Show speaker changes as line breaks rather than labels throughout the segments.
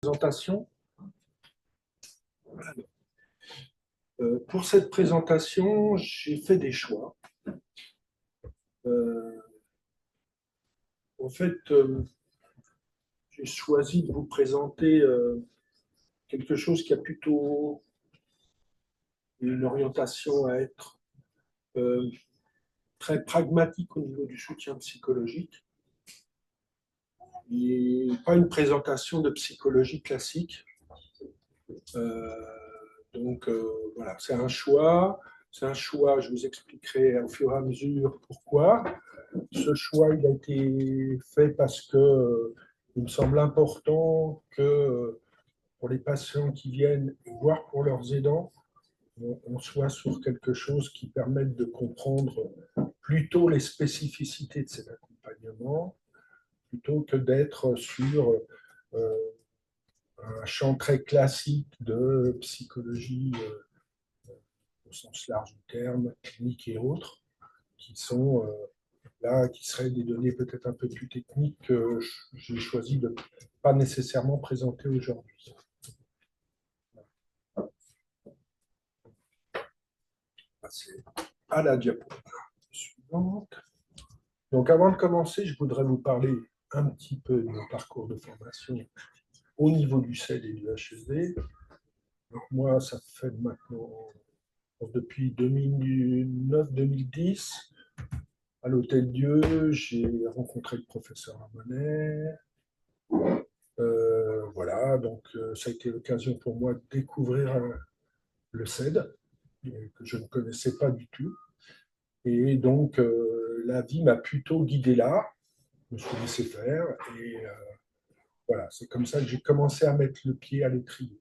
Présentation. Pour cette présentation, j'ai fait des choix. En fait, j'ai choisi de vous présenter quelque chose qui a plutôt une orientation à être très pragmatique au niveau du soutien psychologique et pas une présentation de psychologie classique. Voilà, c'est un choix. C'est un choix, je vous expliquerai au fur et à mesure pourquoi. Ce choix, il a été fait parce que il me semble important que pour les patients qui viennent, voire pour leurs aidants, on soit sur quelque chose qui permette de comprendre plutôt les spécificités de cet accompagnement, plutôt que d'être sur euh, un champ très classique de psychologie au sens large du terme, clinique et autres, qui sont là, qui seraient des données peut-être un peu plus techniques que j'ai choisi de ne pas nécessairement présenter aujourd'hui. Passer à la diapo suivante. Donc, avant de commencer, je voudrais vous parler un petit peu de mon parcours de formation au niveau du CED et du HESD. Donc, moi, ça fait maintenant, depuis 2009-2010, à l'Hôtel Dieu, j'ai rencontré le professeur Ramonet. Voilà, donc ça a été l'occasion pour moi de découvrir le CED, que je ne connaissais pas du tout. Et donc, la vie m'a plutôt guidé là. Je me suis laissé faire. Et voilà, c'est comme ça que j'ai commencé à mettre le pied à l'étrier.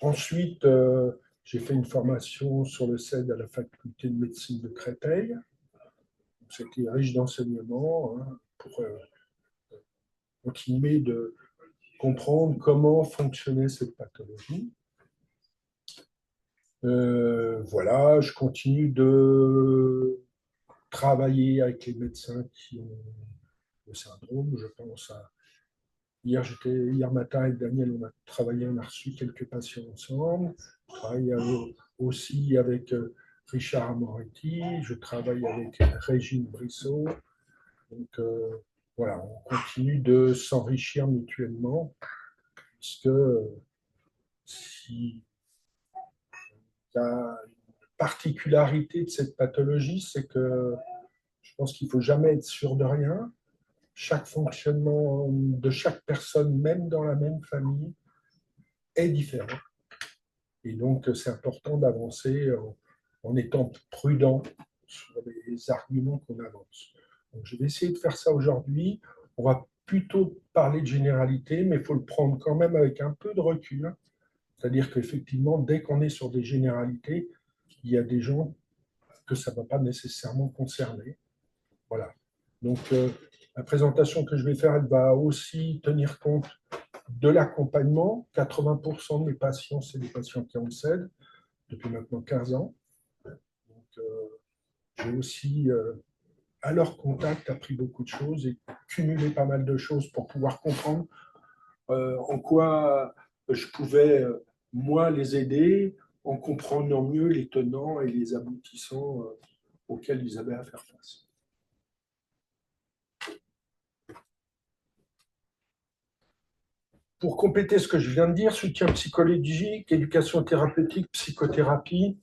Ensuite, j'ai fait une formation sur le CED à la faculté de médecine de Créteil. C'était riche d'enseignements pour continuer de comprendre comment fonctionnait cette pathologie. Voilà, je continue de travailler avec les médecins qui ont le syndrome. Je pense à hier matin avec Daniel, on a travaillé, on a reçu quelques patients ensemble. Je travaille aussi avec Richard Amoretti, je travaille avec Régine Brissot. Donc voilà, on continue de s'enrichir mutuellement, puisque si la particularité de cette pathologie, c'est que je pense qu'il ne faut jamais être sûr de rien. Chaque fonctionnement de chaque personne, même dans la même famille, est différent. Et donc, c'est important d'avancer en étant prudent sur les arguments qu'on avance. Donc, je vais essayer de faire ça aujourd'hui. On va plutôt parler de généralité, mais il faut le prendre quand même avec un peu de recul. C'est-à-dire qu'effectivement, dès qu'on est sur des généralités, il y a des gens que ça ne va pas nécessairement concerner. Voilà. Donc, la présentation que je vais faire, elle va aussi tenir compte de l'accompagnement. 80% de mes patients, c'est des patients qui ont le CED depuis maintenant 15 ans. Donc, j'ai aussi, à leur contact, appris beaucoup de choses et cumulé pas mal de choses pour pouvoir comprendre en quoi je pouvais, moi, les aider en comprenant mieux les tenants et les aboutissants auxquels ils avaient à faire face. Pour compléter ce que je viens de dire, soutien psychologique, éducation thérapeutique, psychothérapie,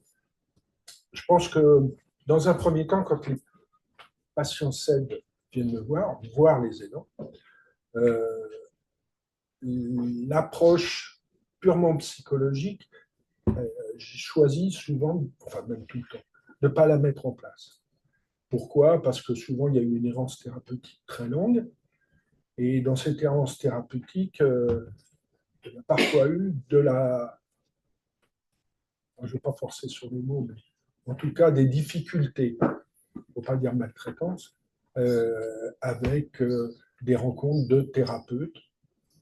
je pense que dans un premier temps, quand les patients CED viennent me voir les aidants, l'approche purement psychologique, j'ai choisi souvent, enfin même tout le temps, de ne pas la mettre en place. Pourquoi? Parce que souvent, il y a une errance thérapeutique très longue. Et dans cette errance thérapeutique, il y a parfois eu de la... Je ne vais pas forcer sur les mots, mais en tout cas des difficultés, il ne faut pas dire maltraitance, avec des rencontres de thérapeutes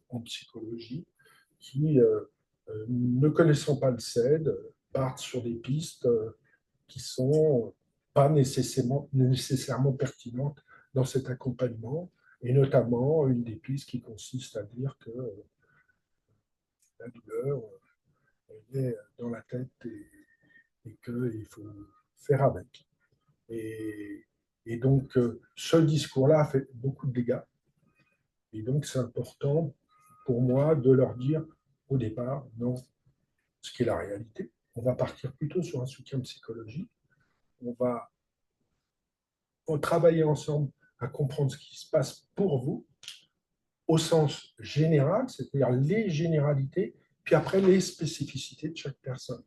en psychologie qui, ne connaissant pas le CED, partent sur des pistes qui ne sont pas nécessairement pertinentes dans cet accompagnement et notamment une des pistes qui consiste à dire que la douleur, elle est dans la tête et qu'il faut faire avec. Et, et donc, ce discours-là a fait beaucoup de dégâts. Et donc, c'est important pour moi de leur dire au départ, non, ce qui est la réalité. On va partir plutôt sur un soutien psychologique. On va travailler ensemble à comprendre ce qui se passe pour vous au sens général, c'est-à-dire les généralités, puis après les spécificités de chaque personne.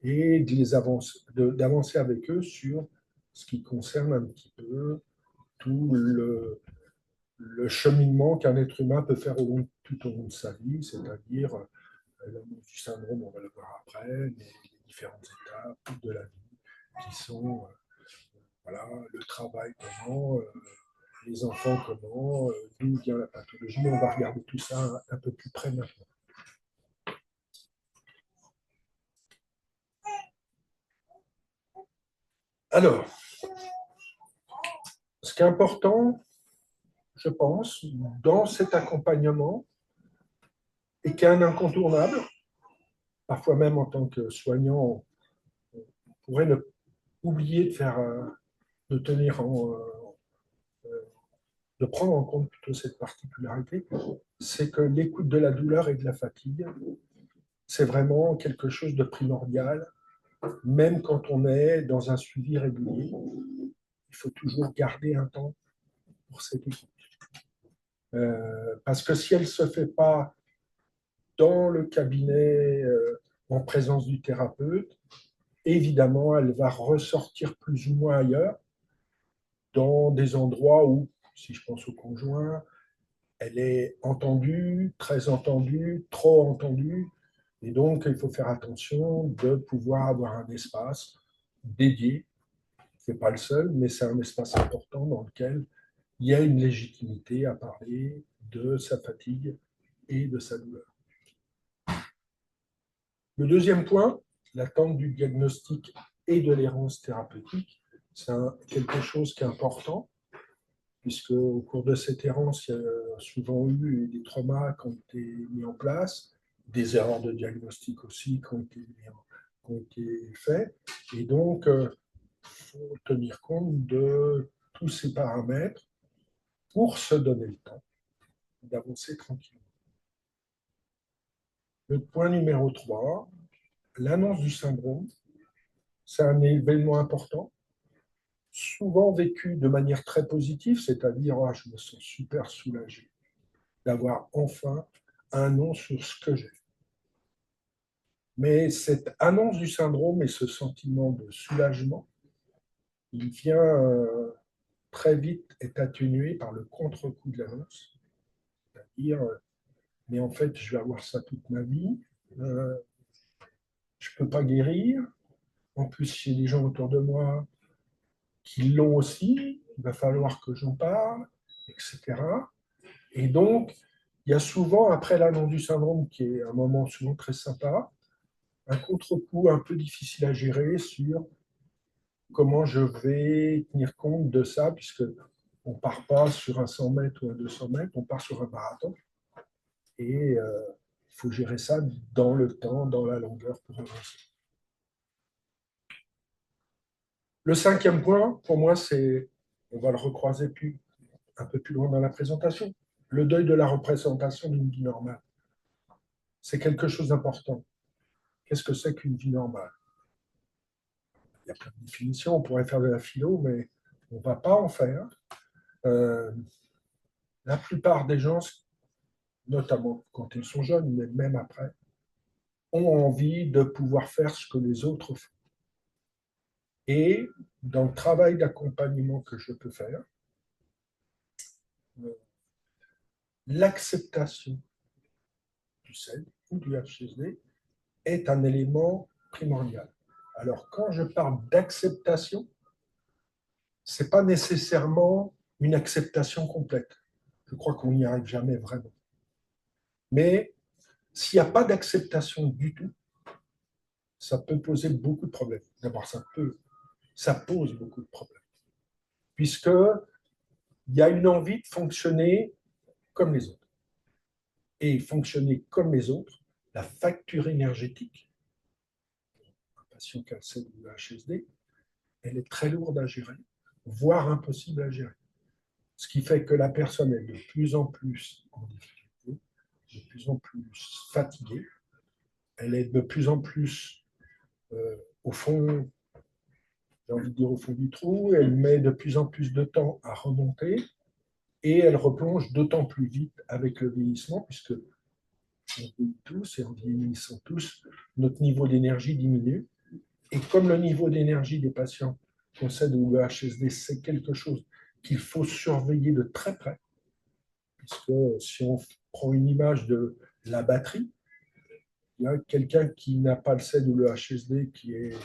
Et d'avancer avec eux sur ce qui concerne un petit peu tout le cheminement qu'un être humain peut faire tout au long de sa vie, c'est-à-dire l'annonce du syndrome, on va le voir après, mais les différentes étapes de la vie qui sont voilà, le travail, comment, les enfants, comment, d'où vient la pathologie. On va regarder tout ça un peu plus près maintenant. Alors, ce qui est important, je pense, dans cet accompagnement, et qui est un incontournable, parfois même en tant que soignant, on pourrait oublier de faire, de tenir de prendre en compte plutôt cette particularité, c'est que l'écoute de la douleur et de la fatigue, c'est vraiment quelque chose de primordial, même quand on est dans un suivi régulier. Il faut toujours garder un temps pour cette écoute. Parce que si elle ne se fait pas dans le cabinet en présence du thérapeute, évidemment, elle va ressortir plus ou moins ailleurs, dans des endroits où, si je pense au conjoint, elle est entendue, très entendue, trop entendue. Et donc, il faut faire attention de pouvoir avoir un espace dédié. Ce n'est pas le seul, mais c'est un espace important dans lequel il y a une légitimité à parler de sa fatigue et de sa douleur. Le deuxième point, l'attente du diagnostic et de l'errance thérapeutique, c'est quelque chose qui est important, puisque au cours de cette errance, il y a souvent eu des traumas qui ont été mis en place, des erreurs de diagnostic aussi qui ont été faites. Et donc, il faut tenir compte de tous ces paramètres pour se donner le temps d'avancer tranquillement. Le point numéro 3, l'annonce du syndrome, c'est un événement important, souvent vécu de manière très positive, c'est-à-dire oh, je me sens super soulagé d'avoir enfin un nom sur ce que j'ai. Mais cette annonce du syndrome et ce sentiment de soulagement, il vient très vite être atténué par le contre-coup de l'annonce, c'est-à-dire mais en fait je vais avoir ça toute ma vie, je ne peux pas guérir, en plus j'ai des gens autour de moi qui l'ont aussi, il va falloir que j'en parle, etc. Et donc, il y a souvent, après l'annonce du syndrome, qui est un moment souvent très sympa, un contre-coup un peu difficile à gérer sur comment je vais tenir compte de ça, puisque on ne part pas sur un 100 mètres ou un 200 mètres, on part sur un marathon. Et il faut gérer ça dans le temps, dans la longueur pour avancer. Le cinquième point, pour moi, c'est, on va le recroiser un peu plus loin dans la présentation, le deuil de la représentation d'une vie normale. C'est quelque chose d'important. Qu'est-ce que c'est qu'une vie normale? Il y a plein de définitions, on pourrait faire de la philo, mais on ne va pas en faire. La plupart des gens, notamment quand ils sont jeunes, mais même après, ont envie de pouvoir faire ce que les autres font. Et dans le travail d'accompagnement que je peux faire, l'acceptation du CED ou du HSD est un élément primordial. Alors, quand je parle d'acceptation, ce n'est pas nécessairement une acceptation complète. Je crois qu'on n'y arrive jamais vraiment. Mais s'il n'y a pas d'acceptation du tout, ça peut poser beaucoup de problèmes. D'abord, ça pose beaucoup de problèmes. Puisque il y a une envie de fonctionner comme les autres. Et fonctionner comme les autres, la facture énergétique, un patient qui a le CED ou le HSD, elle est très lourde à gérer, voire impossible à gérer. Ce qui fait que la personne est de plus en plus en difficulté, de plus en plus fatiguée, elle est de plus en plus au fond, j'ai envie de dire au fond du trou, elle met de plus en plus de temps à remonter et elle replonge d'autant plus vite avec le vieillissement, puisque on vieillit tous et en vieillissant tous, notre niveau d'énergie diminue. Et comme le niveau d'énergie des patients qu'on sait ou le HSD, c'est quelque chose qu'il faut surveiller de très près, puisque si on prend une image de la batterie, il y a quelqu'un qui n'a pas le CED ou le HSD qui est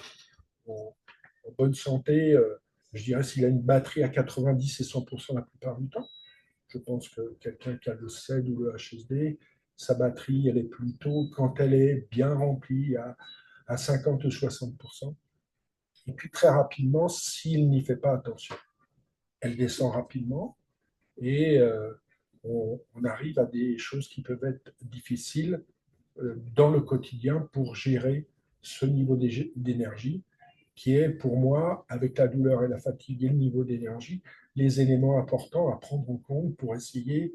en bonne santé, je dirais s'il a une batterie à 90 et 100% la plupart du temps. Je pense que quelqu'un qui a le CED ou le HSD, sa batterie, elle est plutôt, quand elle est bien remplie, à 50 ou 60%. Et puis très rapidement, s'il n'y fait pas attention, elle descend rapidement et on arrive à des choses qui peuvent être difficiles dans le quotidien pour gérer ce niveau d'énergie qui est pour moi, avec la douleur et la fatigue et le niveau d'énergie, les éléments importants à prendre en compte pour essayer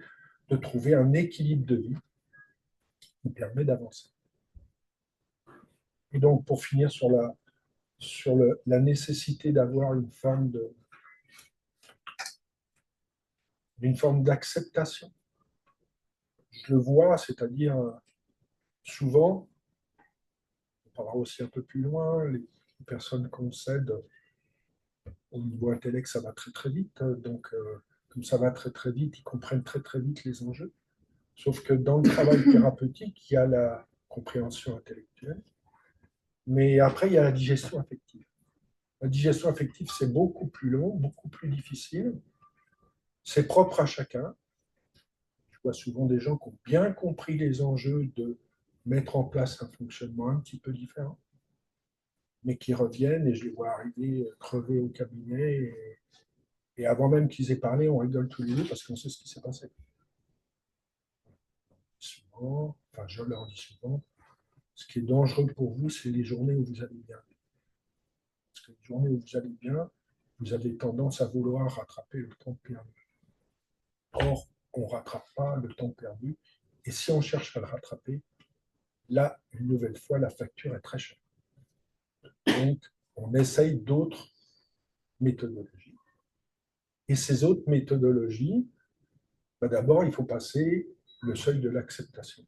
de trouver un équilibre de vie qui permet d'avancer. Et donc, pour finir sur la nécessité d'avoir une forme d'acceptation, je le vois, c'est-à-dire souvent, on parlera aussi un peu plus loin, les personnes qu'on cède au niveau intellect, ça va très très vite. Donc, comme ça va très très vite, ils comprennent très très vite les enjeux. Sauf que dans le travail thérapeutique, il y a la compréhension intellectuelle, mais après, il y a la digestion affective. La digestion affective, c'est beaucoup plus long, beaucoup plus difficile. C'est propre à chacun. Je vois souvent des gens qui ont bien compris les enjeux de mettre en place un fonctionnement un petit peu différent, mais qui reviennent et je les vois arriver crevés au cabinet. Et avant même qu'ils aient parlé, on rigole tous les deux parce qu'on sait ce qui s'est passé. Souvent, enfin, je leur dis souvent, ce qui est dangereux pour vous, c'est les journées où vous allez bien. Parce que les journées où vous allez bien, vous avez tendance à vouloir rattraper le temps perdu. Or, on ne rattrape pas le temps perdu. Et si on cherche à le rattraper, là, une nouvelle fois, la facture est très chère. Donc, on essaye d'autres méthodologies. Et ces autres méthodologies, d'abord, il faut passer le seuil de l'acceptation.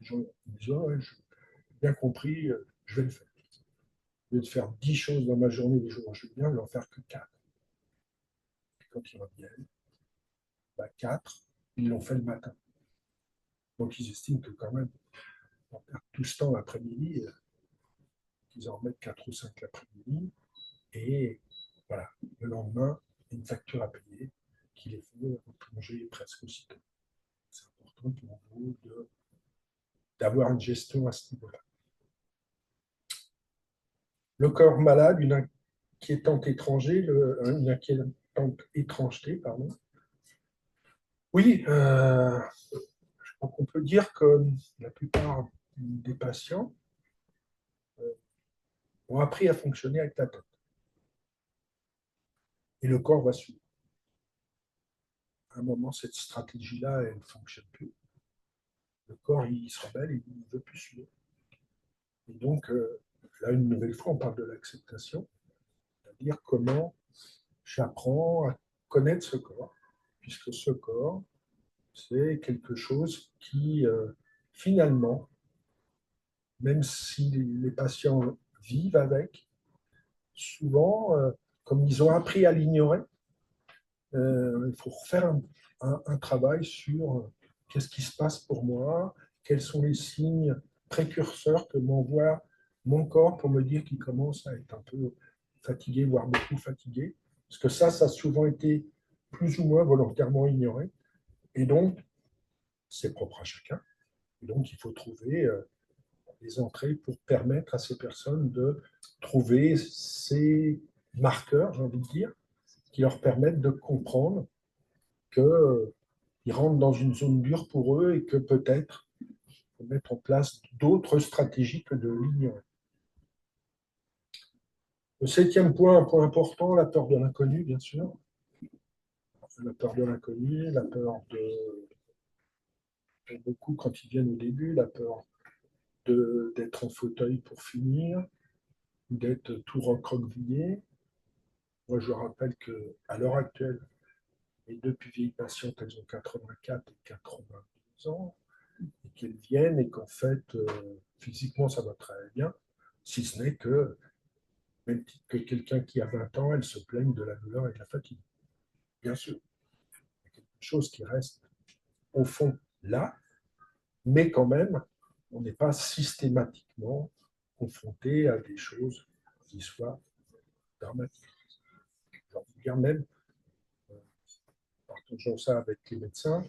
Les gens disent, oh, ouais, j'ai bien compris, je vais le faire. Au lieu de faire 10 choses dans ma journée, les jours où je vais bien, je vais en faire que 4. Et quand ils reviennent, 4, ils l'ont fait le matin. Donc ils estiment que quand même, on perd tout ce temps l'après-midi, qu'ils en remettent 4 ou 5 l'après-midi. Et voilà, le lendemain, une facture à payer qui les fait replonger presque aussitôt. C'est important pour vous d'avoir une gestion à ce niveau-là. Le corps malade, une inquiétante étrangeté, pardon. Oui, on peut dire que la plupart des patients ont appris à fonctionner avec la tête. Et le corps va suivre. À un moment, cette stratégie-là, elle ne fonctionne plus. Le corps, il se rebelle et il ne veut plus suivre. Et donc, là, une nouvelle fois, on parle de l'acceptation, c'est-à-dire comment j'apprends à connaître ce corps, puisque ce corps, c'est quelque chose qui, finalement, même si les patients vivent avec, souvent, comme ils ont appris à l'ignorer, il faut refaire un travail sur qu'est-ce qui se passe pour moi, quels sont les signes précurseurs que m'envoie mon corps pour me dire qu'il commence à être un peu fatigué, voire beaucoup fatigué. Parce que ça a souvent été plus ou moins volontairement ignoré. Et donc, c'est propre à chacun. Et donc, il faut trouver des entrées pour permettre à ces personnes de trouver ces marqueurs, j'ai envie de dire, qui leur permettent de comprendre qu'ils rentrent dans une zone dure pour eux et que peut-être il faut mettre en place d'autres stratégies que de l'ignorer. Le septième point, un point important, la peur de l'inconnu, bien sûr. La peur de l'inconnu, la peur de beaucoup quand ils viennent au début, la peur d'être en fauteuil pour finir, d'être tout recroquevillé. Moi, je rappelle qu'à l'heure actuelle, les deux plus vieilles patientes, elles ont 84 et 92 ans, et qu'elles viennent et qu'en fait, physiquement, ça va très bien, si ce n'est que, même titre que quelqu'un qui a 20 ans, elles se plaignent de la douleur et de la fatigue. Bien sûr, il y a quelque chose qui reste au fond là, mais quand même, on n'est pas systématiquement confronté à des choses qui soient dramatiques. J'ai envie de dire même, partageons ça avec les médecins,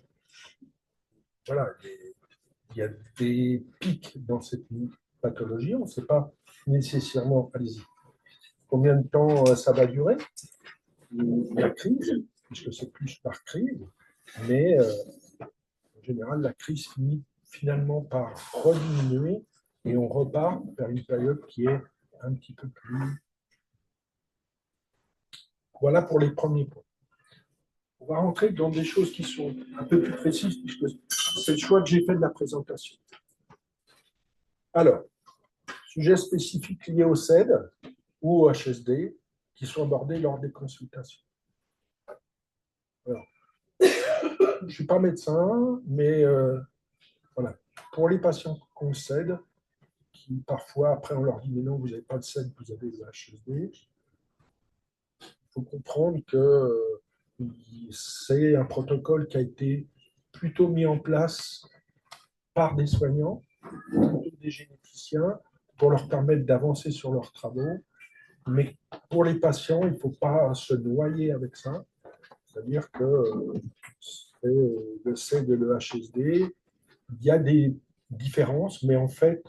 voilà, il y a des pics dans cette pathologie, on ne sait pas nécessairement, allez-y, combien de temps ça va durer, la crise, puisque c'est plus par crise, mais en général, la crise finit finalement par rediminuer et on repart vers une période qui est un petit peu plus. Voilà pour les premiers points. On va rentrer dans des choses qui sont un peu plus précises, puisque c'est le choix que j'ai fait de la présentation. Alors, sujets spécifiques liés au CED ou au HSD qui sont abordés lors des consultations. Alors, je ne suis pas médecin, mais voilà. Pour les patients qu'on CED, qui parfois, après, on leur dit, mais non, vous n'avez pas de CED, vous avez le HSD, il faut comprendre que c'est un protocole qui a été plutôt mis en place par des soignants, plutôt des généticiens, pour leur permettre d'avancer sur leurs travaux. Mais pour les patients, il ne faut pas se noyer avec ça. C'est-à-dire que le CED et le HSD, il y a des différences, mais en fait,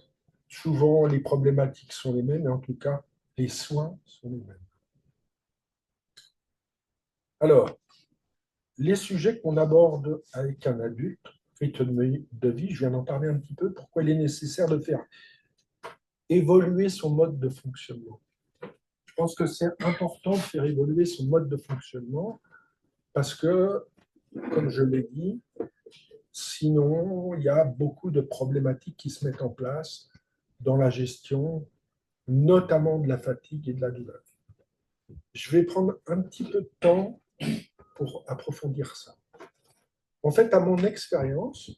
souvent les problématiques sont les mêmes, et en tout cas, les soins sont les mêmes. Alors, les sujets qu'on aborde avec un adulte, rythme de vie, je viens d'en parler un petit peu, pourquoi il est nécessaire de faire évoluer son mode de fonctionnement. Je pense que c'est important de faire évoluer son mode de fonctionnement parce que, comme je l'ai dit, sinon, il y a beaucoup de problématiques qui se mettent en place dans la gestion, notamment de la fatigue et de la douleur. Je vais prendre un petit peu de temps pour approfondir ça. En fait, à mon expérience,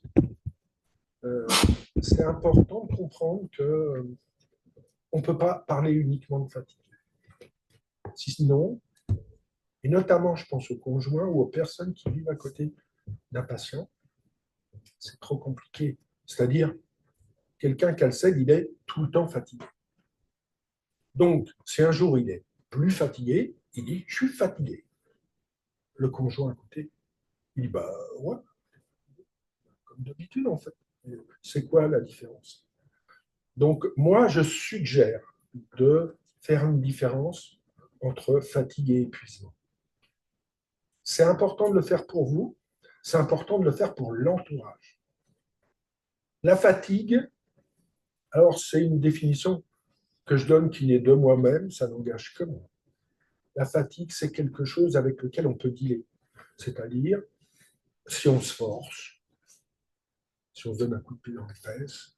c'est important de comprendre qu'on ne peut pas parler uniquement de fatigue. Sinon, et notamment, je pense aux conjoints ou aux personnes qui vivent à côté d'un patient, c'est trop compliqué. C'est-à-dire, quelqu'un qui a le CED, il est tout le temps fatigué. Donc, si un jour il est plus fatigué, il dit « je suis fatigué ». Le conjoint à côté, il dit « bah ouais, comme d'habitude en fait ». C'est quoi la différence? Donc, moi, je suggère de faire une différence entre fatigue et épuisement. C'est important de le faire pour vous, c'est important de le faire pour l'entourage. La fatigue, alors c'est une définition que je donne qui est de moi-même, ça n'engage que moi. La fatigue, c'est quelque chose avec lequel on peut dealer. C'est-à-dire, si on se force, si on se donne un coup de pied dans les fesses,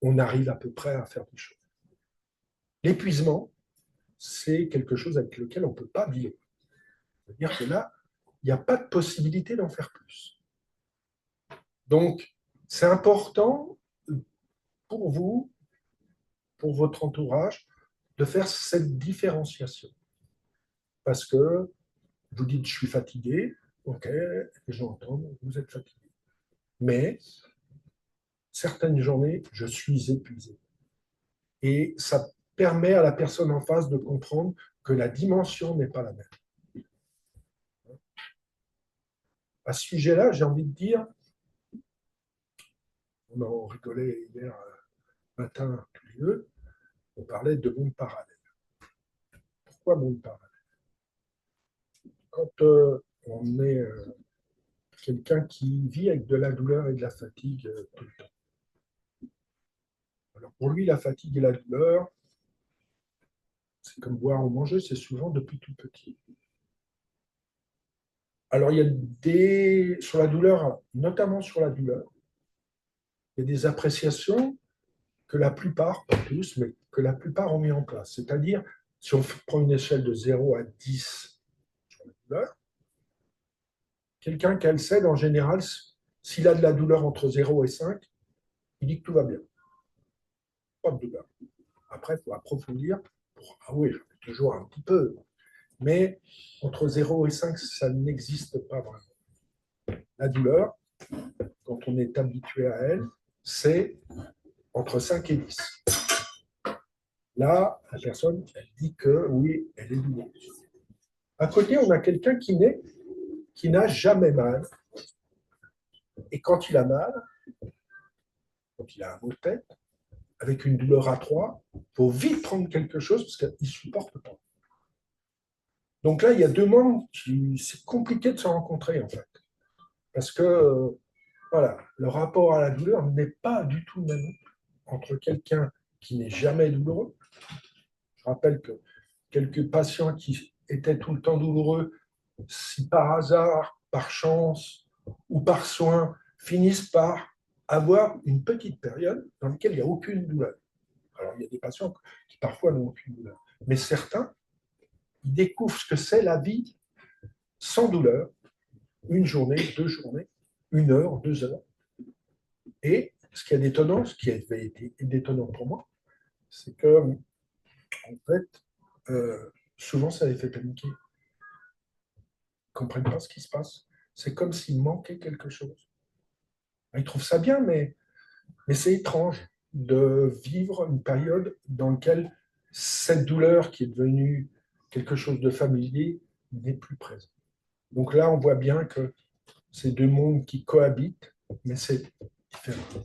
on arrive à peu près à faire des choses. L'épuisement, c'est quelque chose avec lequel on ne peut pas dealer. C'est-à-dire que là, il n'y a pas de possibilité d'en faire plus. Donc, c'est important pour vous, pour votre entourage, de faire cette différenciation. Parce que vous dites, je suis fatigué, ok, les gens entendent, vous êtes fatigué. Mais certaines journées, je suis épuisé. Et ça permet à la personne en face de comprendre que la dimension n'est pas la même. À ce sujet-là, j'ai envie de dire, on en rigolait hier matin tous les deux, on parlait de monde parallèle. Pourquoi monde parallèle? Quand on est quelqu'un qui vit avec de la douleur et de la fatigue tout le temps. Alors pour lui, la fatigue et la douleur, c'est comme boire ou manger, c'est souvent depuis tout petit. Alors il y a sur la douleur, notamment sur la douleur, il y a des appréciations que la plupart, pas tous, mais que la plupart ont mis en place. C'est-à-dire, si on prend une échelle de 0 à 10 sur la douleur, quelqu'un qui a le CED, en général, s'il a de la douleur entre 0 et 5, il dit que tout va bien. Pas de douleur. Après, il faut approfondir. Ah oui, j'en ai toujours un petit peu. Mais entre 0 et 5, ça n'existe pas vraiment. La douleur, quand on est habitué à elle, c'est entre 5 et 10. Là, la personne, elle dit que oui, elle est douloureuse. À côté, on a quelqu'un qui n'a jamais mal. Et quand il a mal, quand il a un mot de tête, avec une douleur à 3, il faut vite prendre quelque chose parce qu'il ne supporte pas. Donc là, il y a deux mondes qui c'est compliqué de se rencontrer en fait. Parce que voilà, le rapport à la douleur n'est pas du tout le même entre quelqu'un qui n'est jamais douloureux. Je rappelle que quelques patients qui étaient tout le temps douloureux, si par hasard, par chance ou par soin, finissent par avoir une petite période dans laquelle il n'y a aucune douleur. Alors, il y a des patients qui parfois n'ont aucune douleur. Mais certains, ils découvrent ce que c'est la vie sans douleur, une journée, 2 journées, 1 heure, 2 heures. Et ce qui est détonnant, ce qui avait été détonnant pour moi, c'est que, en fait, souvent, ça les fait paniquer. Ils ne comprennent pas ce qui se passe. C'est comme s'il manquait quelque chose. Ils trouvent ça bien, mais c'est étrange de vivre une période dans laquelle cette douleur qui est devenue quelque chose de familier n'est plus présente. Donc là, on voit bien que c'est deux mondes qui cohabitent, mais c'est différent.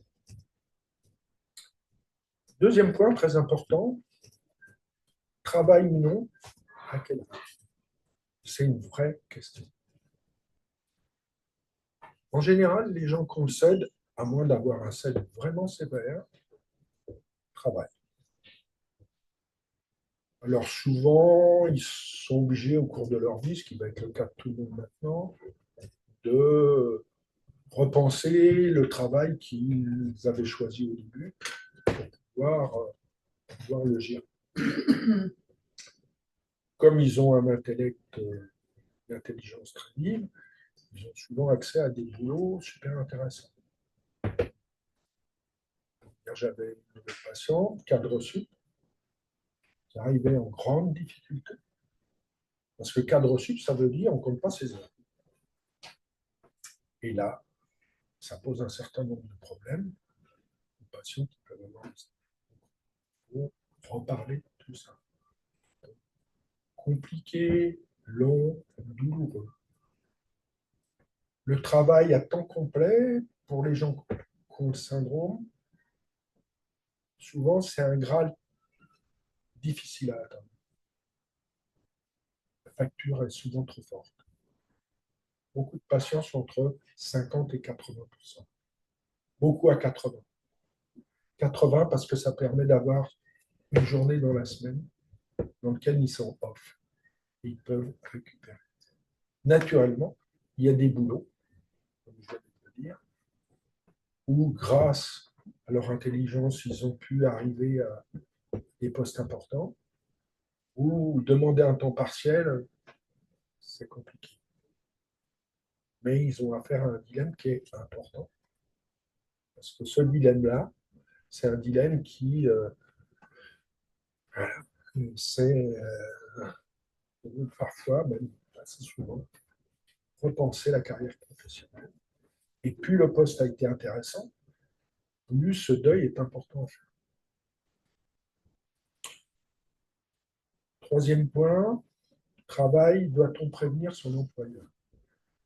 Deuxième point très important, travail ou non, à quel âge? C'est une vraie question. En général, les gens qu'on cède, à moins d'avoir un CED vraiment sévère, travaillent. Alors souvent, ils sont obligés au cours de leur vie, ce qui va être le cas de tout le monde maintenant, de repenser le travail qu'ils avaient choisi au début pour pouvoir le gérer. Comme ils ont un intellect, une intelligence très libre, ils ont souvent accès à des boulots super intéressants. J'avais une nouvelle patiente, cadre sup, qui arrivait en grande difficulté. Parce que cadre sup, ça veut dire on ne compte pas ses heures. Et là, ça pose un certain nombre de problèmes aux patients qui peuvent avoir pour reparler de tout ça. Compliqué, long, douloureux. Le travail à temps complet, pour les gens qui ont le syndrome, souvent c'est un Graal difficile à atteindre. La facture est souvent trop forte. Beaucoup de patients sont entre 50 et 80%. Beaucoup à 80. 80 parce que ça permet d'avoir une journée dans la semaine dans laquelle ils sont off. Et ils peuvent récupérer. Naturellement, il y a des boulots, comme je viens de le dire, où grâce à leur intelligence, ils ont pu arriver à des postes importants, ou demander un temps partiel, c'est compliqué. Mais ils ont affaire à un dilemme qui est important. Parce que ce dilemme-là, c'est un dilemme qui, c'est parfois, même assez souvent, repenser la carrière professionnelle. Et plus le poste a été intéressant, plus ce deuil est important à faire. Troisième point, travail, doit-on prévenir son employeur?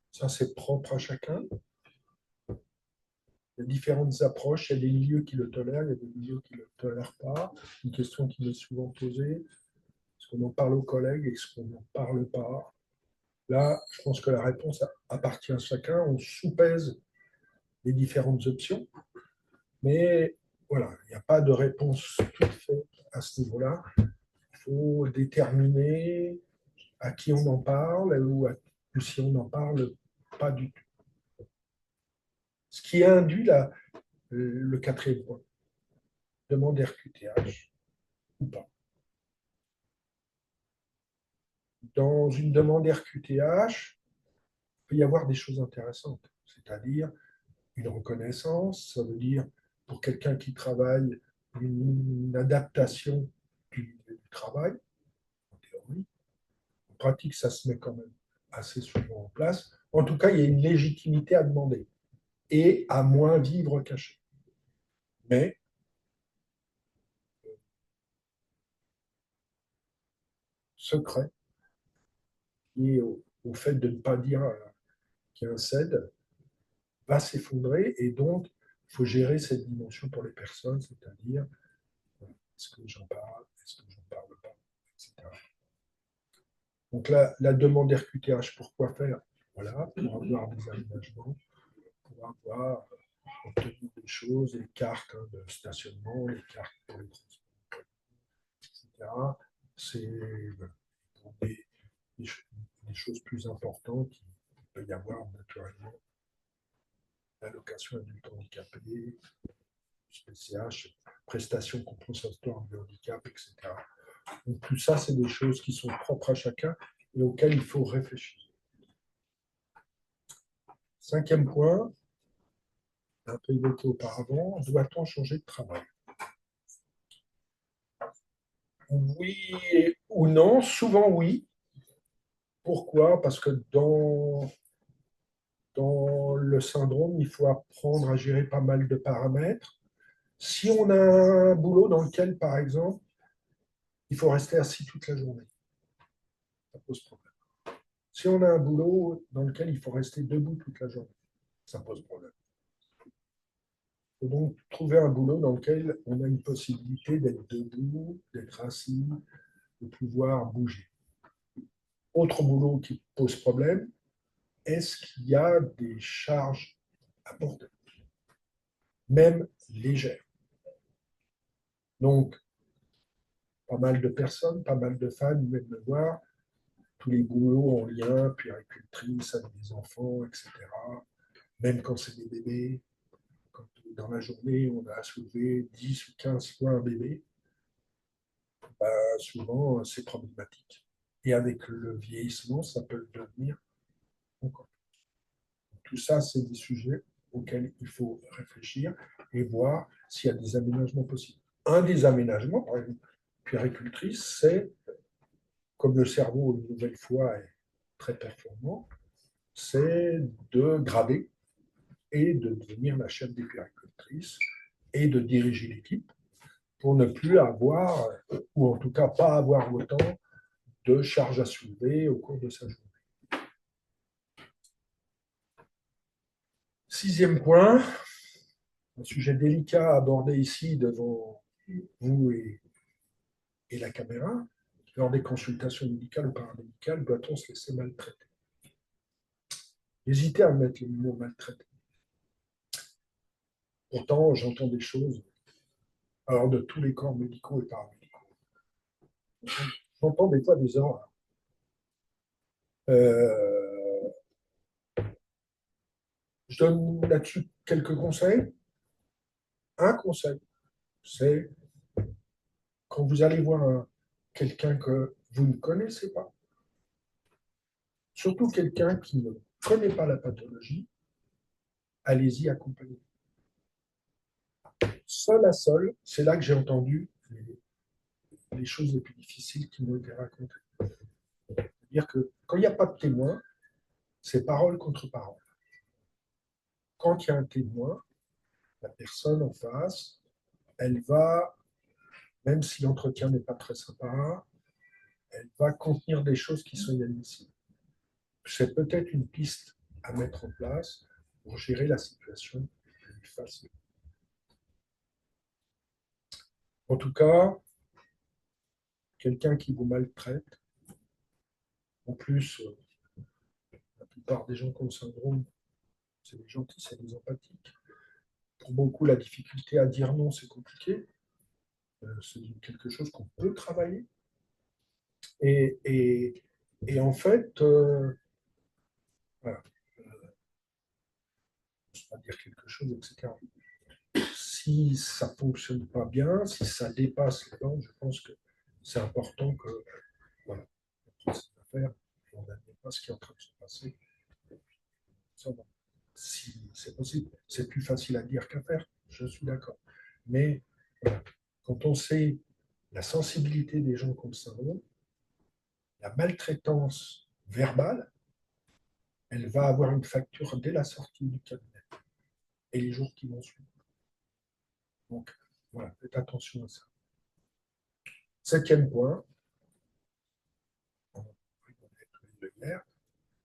Ça, c'est propre à chacun. Il y a différentes approches. Il y a des milieux qui le tolèrent, il y a des milieux qui ne le tolèrent pas. Une question qui m'est souvent posée, est-ce qu'on en parle aux collègues, est-ce qu'on n'en parle pas? Là, je pense que la réponse appartient à chacun. On sous-pèse les différentes options, mais voilà, il n'y a pas de réponse toute faite à ce niveau-là. Il faut déterminer à qui on en parle ou si on n'en parle pas du tout. Ce qui induit le quatrième point, demande RQTH ou pas. Dans une demande RQTH, il peut y avoir des choses intéressantes, c'est-à-dire une reconnaissance, ça veut dire pour quelqu'un qui travaille une adaptation du travail, en théorie. En pratique, ça se met quand même assez souvent en place. En tout cas, il y a une légitimité à demander et à moins vivre caché. Mais secret, lié au fait de ne pas dire qu'il y a un CED, va s'effondrer et donc il faut gérer cette dimension pour les personnes, c'est-à-dire est-ce que j'en parle, est-ce que j'en parle pas, etc. Donc là, la demande RQTH, pourquoi faire? Voilà, pour avoir des aménagements, pour avoir obtenu des choses, les cartes de stationnement, les cartes pour les transports, etc. C'est pour des choses plus importantes, il peut y avoir naturellement l'allocation adulte handicapé, PCH, prestations compensatoires de handicap, etc. Donc tout ça, c'est des choses qui sont propres à chacun et auxquelles il faut réfléchir. Cinquième point, un peu évoqué auparavant, doit-on changer de travail? Oui ou non, souvent oui. Pourquoi? Parce que dans le syndrome, il faut apprendre à gérer pas mal de paramètres. Si on a un boulot dans lequel, par exemple, il faut rester assis toute la journée, ça pose problème. Si on a un boulot dans lequel il faut rester debout toute la journée, ça pose problème. Il faut donc trouver un boulot dans lequel on a une possibilité d'être debout, d'être assis, de pouvoir bouger. Autre boulot qui pose problème, est-ce qu'il y a des charges à porter, même légères? Donc, pas mal de personnes, pas mal de femmes viennent me voir, tous les boulots en lien, puéricultrice, avec des enfants, etc. Même quand c'est des bébés, quand dans la journée, on a soulevé 10 ou 15 fois un bébé, souvent, c'est problématique. Et avec le vieillissement, ça peut le devenir encore. Tout ça, c'est des sujets auxquels il faut réfléchir et voir s'il y a des aménagements possibles. Un des aménagements, par exemple, puéricultrice, c'est, comme le cerveau, une nouvelle fois, est très performant, c'est de grader et de devenir la chef des puéricultrices et de diriger l'équipe pour ne plus avoir, ou en tout cas pas avoir autant de charges à soulever au cours de sa journée. Sixième point, un sujet délicat à aborder ici devant vous et la caméra. Lors des consultations médicales ou paramédicales, doit-on se laisser maltraiter? Hésitez à mettre le mot maltraiter. Pourtant, j'entends des choses, alors de tous les corps médicaux et paramédicaux. J'entends des fois des horreurs. Euh, je donne là-dessus quelques conseils. Un conseil, c'est quand vous allez voir quelqu'un que vous ne connaissez pas, surtout quelqu'un qui ne connaît pas la pathologie, allez-y accompagner. Seul à seul, c'est là que j'ai entendu les choses les plus difficiles qui m'ont été racontées. C'est-à-dire que quand il n'y a pas de témoin, c'est parole contre parole. Quand il y a un témoin, la personne en face, elle va, même si l'entretien n'est pas très sympa, elle va contenir des choses qui sont inadmissibles. C'est peut-être une piste à mettre en place pour gérer la situation plus facilement. En tout cas, quelqu'un qui vous maltraite, en plus, plupart des gens qui ont le syndrome, c'est des gentils, c'est des empathiques. Pour beaucoup, la difficulté à dire non, c'est compliqué. C'est quelque chose qu'on peut travailler. Et, et, et en fait, voilà, je vais pas dire quelque chose, etc. Si ça ne fonctionne pas bien, si ça dépasse les normes, je pense que c'est important que voilà, on prenne cette affaire et on n'admet pas ce qui est en train de se passer. Ça, bon, si c'est possible, c'est plus facile à dire qu'à faire, je suis d'accord. Mais voilà, quand on sait la sensibilité des gens comme ça, la maltraitance verbale, elle va avoir une facture dès la sortie du cabinet et les jours qui vont suivre. Donc, voilà, faites attention à ça. Septième point,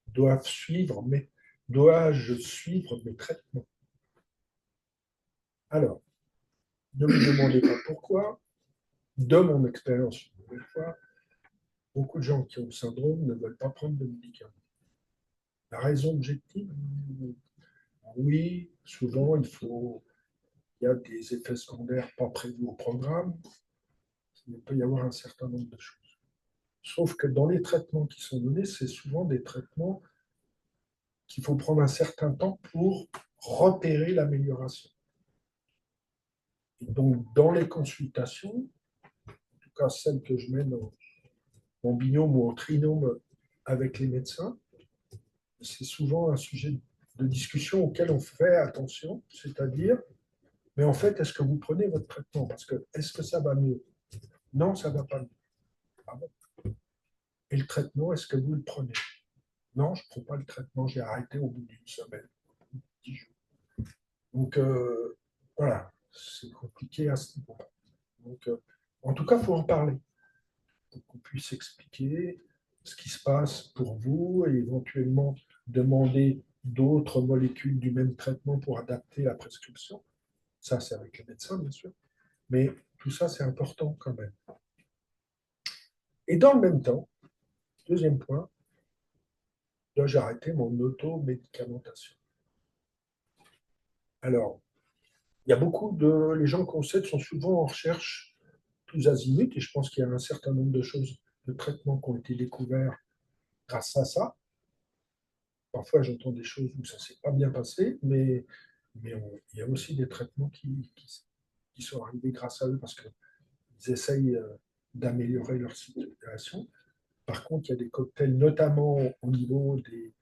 dois-je suivre mes traitements? Alors, ne me demandez pas pourquoi. De mon expérience, une nouvelle fois, beaucoup de gens qui ont le syndrome ne veulent pas prendre de médicaments. La raison objective, oui, souvent il y a des effets secondaires pas prévus au programme, il peut y avoir un certain nombre de choses. Sauf que dans les traitements qui sont donnés, c'est souvent des traitements qu'il faut prendre un certain temps pour repérer l'amélioration. Et donc, dans les consultations, en tout cas celles que je mène en binôme ou en trinôme avec les médecins, c'est souvent un sujet de discussion auquel on fait attention, c'est-à-dire, mais en fait, est-ce que vous prenez votre traitement? Parce que, est-ce que ça va mieux? Non, ça ne va pas mieux. Ah bon? Et le traitement, est-ce que vous le prenez? Non, je ne prends pas le traitement, j'ai arrêté au bout d'une semaine, 10 jours. Donc, voilà, c'est compliqué à ce niveau-là. Donc, en tout cas, il faut en parler pour qu'on puisse expliquer ce qui se passe pour vous et éventuellement demander d'autres molécules du même traitement pour adapter la prescription. Ça, c'est avec le médecin, bien sûr. Mais tout ça, c'est important quand même. Et dans le même temps, deuxième point, dois-je arrêter mon automédicamentation? Alors, il y a beaucoup de... Les gens qu'on sait sont souvent en recherche tous azimuts, et je pense qu'il y a un certain nombre de choses, de traitements qui ont été découverts grâce à ça. Parfois, j'entends des choses où ça ne s'est pas bien passé, mais il y a aussi des traitements qui sont arrivés grâce à eux parce qu'ils essayent d'améliorer leur situation. Par contre, il y a des cocktails, notamment au niveau des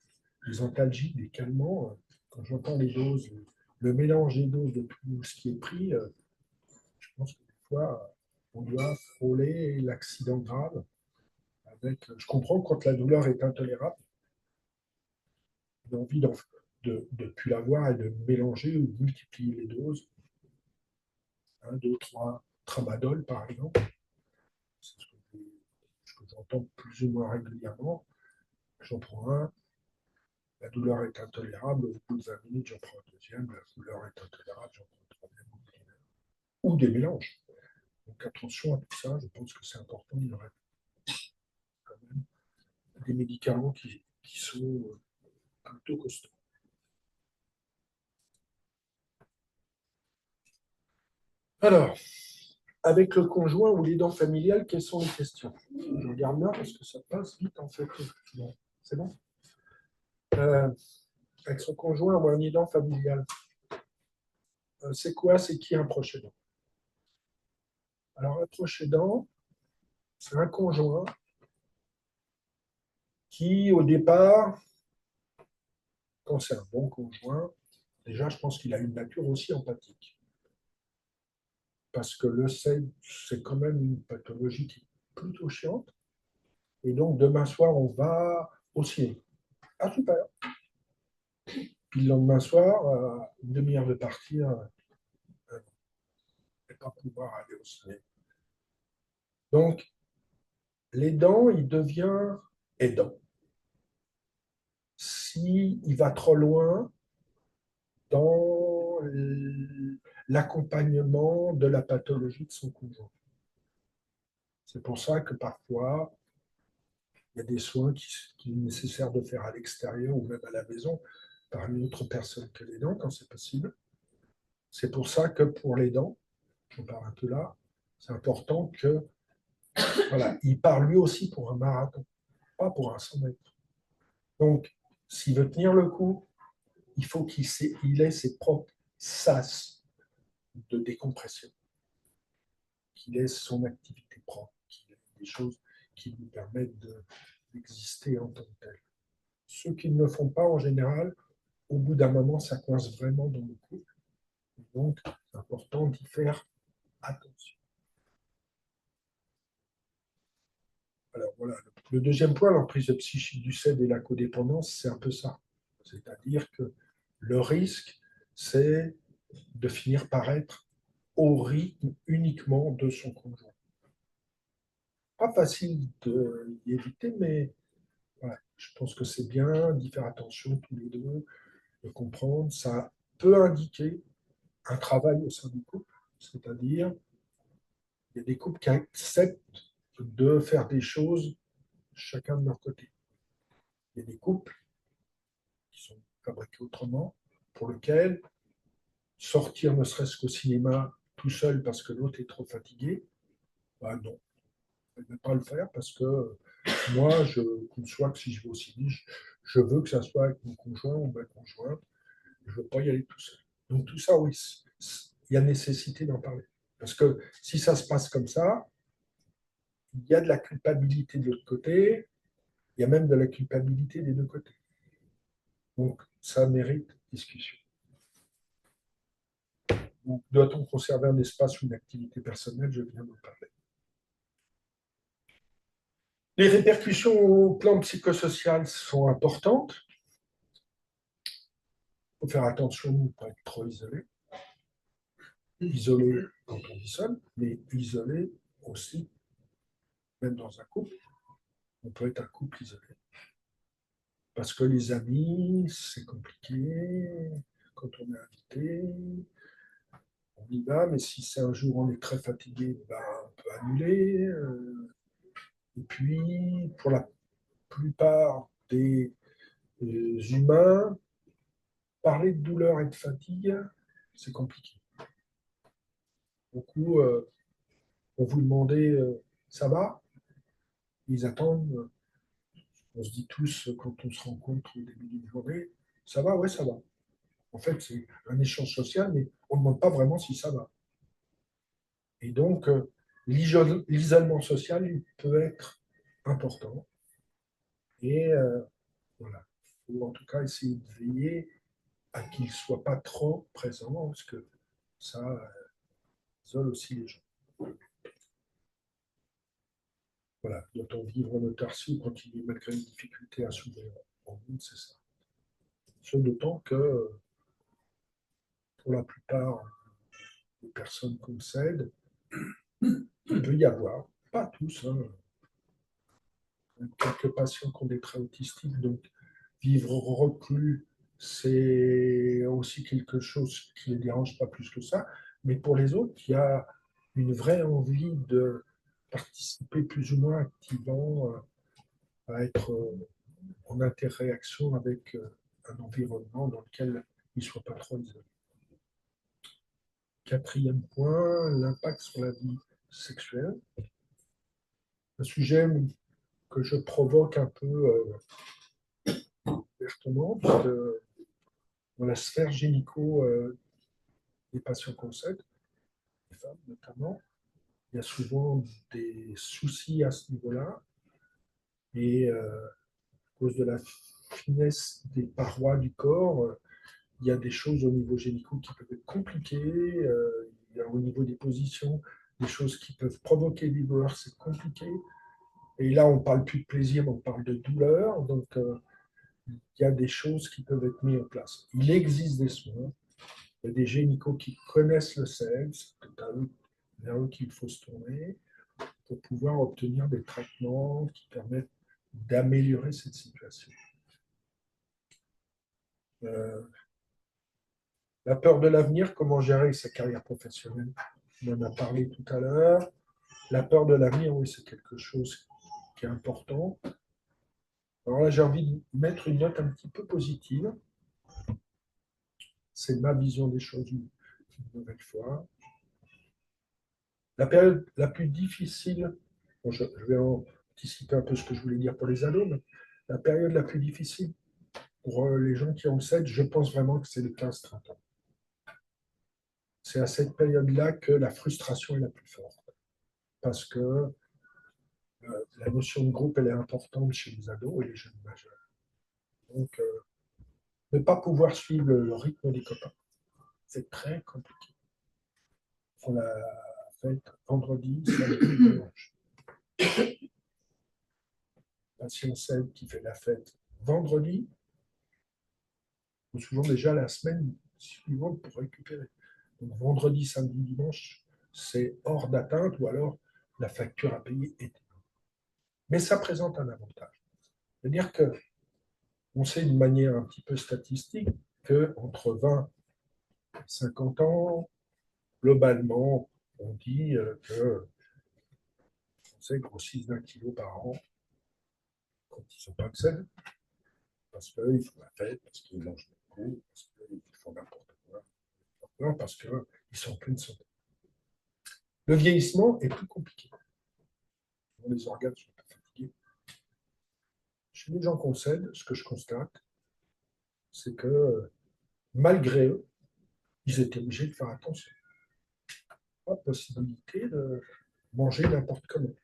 antalgiques, des calmants. Quand j'entends les doses, le mélange des doses de tout ce qui est pris, je pense que des fois, on doit frôler l'accident grave. Je comprends quand la douleur est intolérable, l'envie de ne plus l'avoir et de mélanger ou de multiplier les doses. 1, 2, 3 tramadol, par exemple. C'est ce que j'entends plus ou moins régulièrement. J'en prends un, la douleur est intolérable, au bout de 20 minutes, j'en prends un deuxième, la douleur est intolérable, j'en prends un troisième, ou des mélanges. Donc attention à tout ça, je pense que c'est important. Il y aurait quand même des médicaments qui sont plutôt costauds. Alors, avec le conjoint ou l'aidant familial, quelles sont les questions? Je regarde là parce que ça passe vite en fait. Bon, c'est bon. Avec son conjoint ou un aidant familial, c'est quoi? C'est qui un proche aidant? Alors, un proche aidant, c'est un conjoint qui, au départ, quand c'est un bon conjoint, déjà, je pense qu'il a une nature aussi empathique. Parce que le sel, c'est quand même une pathologie qui est plutôt chiante. Et donc, demain soir, on va au ciné. Ah, super. Puis le lendemain soir, une demi-heure de partir, ne pas pouvoir aller au ciné. Donc, l'aidant, il devient aidant. S'il va trop loin dans l'accompagnement de la pathologie de son conjoint. C'est pour ça que parfois, Il y a des soins qui est nécessaire de faire à l'extérieur ou même à la maison par une autre personne que les dents, quand c'est possible. C'est pour ça que pour les dents, j'en parle un peu là, c'est important que, voilà, il part lui aussi pour un marathon, pas pour un 100 mètres. Donc, s'il veut tenir le coup, il faut qu'il ait ses propres sas de décompression, qu'il ait son activité propre, qu'il ait des choses qui lui permettent d'exister en tant que tel. Ceux qui ne le font pas, en général, au bout d'un moment, ça coince vraiment dans le couple. Donc, c'est important d'y faire attention. Alors voilà, le deuxième point, l'emprise psychique du CED et la codépendance, c'est un peu ça. C'est-à-dire que le risque, c'est de finir par être au rythme uniquement de son conjoint. Pas facile d'y éviter, mais voilà, je pense que c'est bien d'y faire attention tous les deux, de comprendre. Ça peut indiquer un travail au sein du couple, c'est-à-dire il y a des couples qui acceptent de faire des choses chacun de leur côté. Il y a des couples qui sont fabriqués autrement, pour lesquels sortir ne serait-ce qu'au cinéma tout seul parce que l'autre est trop fatigué, ben non, je ne vais pas le faire parce que moi, je conçois que si je vais au cinéma, je veux que ça soit avec mon conjoint ou ma conjointe, je ne veux pas y aller tout seul. Donc tout ça, oui, il y a nécessité d'en parler. Parce que si ça se passe comme ça, il y a de la culpabilité de l'autre côté, il y a même de la culpabilité des deux côtés. Donc ça mérite discussion. Donc, doit-on conserver un espace ou une activité personnelle? Je viens d'en parler. Les répercussions au plan psychosocial sont importantes. Il faut faire attention de ne pas être trop isolé. Isolé quand on vit seul, mais isolé aussi, même dans un couple. On peut être un couple isolé. Parce que les amis, c'est compliqué. Quand on est invité, on y va, mais si c'est un jour on est très fatigué, ben, on peut annuler. Et puis, pour la plupart des humains, parler de douleur et de fatigue, c'est compliqué. Beaucoup vont vous demander ça va? Ils attendent. On se dit tous quand on se rencontre au début d'une journée, ça va? Ouais, ça va. En fait, c'est un échange social, mais on ne demande pas vraiment si ça va. Et donc, l'isolement social il peut être important. Et voilà, il faut en tout cas essayer de veiller à qu'il ne soit pas trop présent, parce que ça isole aussi les gens. Voilà, doit-on vivre en autarcie ou continuer malgré les difficultés à soulever en monde, c'est ça. Ce d'autant que pour la plupart des personnes qu'on s'aide, il peut y avoir, pas tous, hein, quelques patients qui ont des traits autistiques, donc vivre reclus, c'est aussi quelque chose qui ne les dérange pas plus que ça. Mais pour les autres, il y a une vraie envie de participer plus ou moins activement à être en interréaction avec un environnement dans lequel ils ne soient pas trop isolés. Quatrième point, l'impact sur la vie sexuelle. Un sujet que je provoque un peu ouvertement, puisque dans la sphère gynéco des patients qu'on s'aide, les femmes notamment, il y a souvent des soucis à ce niveau-là. Et à cause de la finesse des parois du corps, il y a des choses au niveau gynéco qui peuvent être compliquées. Il y a au niveau des positions des choses qui peuvent provoquer des douleurs, c'est compliqué. Et là, on ne parle plus de plaisir, mais on parle de douleur. Donc, il y a des choses qui peuvent être mises en place. Il existe des soins. Il y a des gynécos qui connaissent le sexe, c'est vers eux qu'il faut se tourner pour pouvoir obtenir des traitements qui permettent d'améliorer cette situation. Euh, la peur de l'avenir, comment gérer sa carrière professionnelle? On en a parlé tout à l'heure. La peur de l'avenir, oui, c'est quelque chose qui est important. Alors là, j'ai envie de mettre une note un petit peu positive. C'est ma vision des choses une nouvelle fois. La période la plus difficile, bon, je vais anticiper un peu ce que je voulais dire pour les ados, mais la période la plus difficile pour les gens qui ont le 7, je pense vraiment que c'est les 15-30 ans. C'est à cette période-là que la frustration est la plus forte. Parce que la notion de groupe, elle est importante chez les ados et les jeunes majeurs. Donc, ne pas pouvoir suivre le rythme des copains, c'est très compliqué. Ils font la fête vendredi, samedi, dimanche. Si on sait qui fait la fête vendredi, il faut souvent déjà la semaine suivante pour récupérer. Donc, vendredi, samedi, dimanche, c'est hors d'atteinte ou alors la facture à payer est énorme. Mais ça présente un avantage. C'est-à-dire qu'on sait d'une manière un petit peu statistique qu'entre 20 et 50 ans, globalement, on dit que les Français grossissent d'1 kilo par an quand ils sont pas que parce qu'ils font la fête, parce qu'ils mangent beaucoup, parce qu'ils font n'importe quoi, parce qu'ils sont en pleine santé. Le vieillissement est plus compliqué. Les organes sont plus fatigués. Chez les gens qu'on cède, ce que je constate, c'est que malgré eux, ils étaient obligés de faire attention. Pas de possibilité de manger n'importe comment.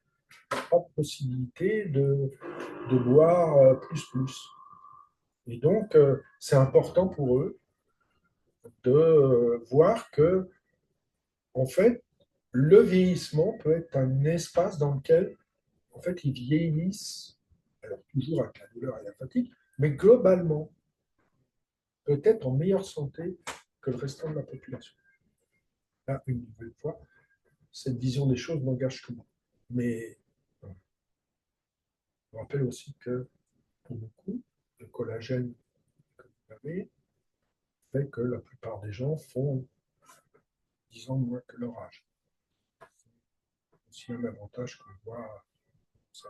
Pas de possibilité de boire plus. Et donc, c'est important pour eux de voir que, en fait, le vieillissement peut être un espace dans lequel, en fait, ils vieillissent, alors toujours avec la douleur et la fatigue, mais globalement, peut-être en meilleure santé que le restant de la population. Là, une nouvelle fois, cette vision des choses n'engage que moi. Mais je rappelle aussi que, pour beaucoup, le collagène que vous avez fait que la plupart des gens font 10 ans de moins que leur âge. C'est aussi un avantage qu'on voit. Ça.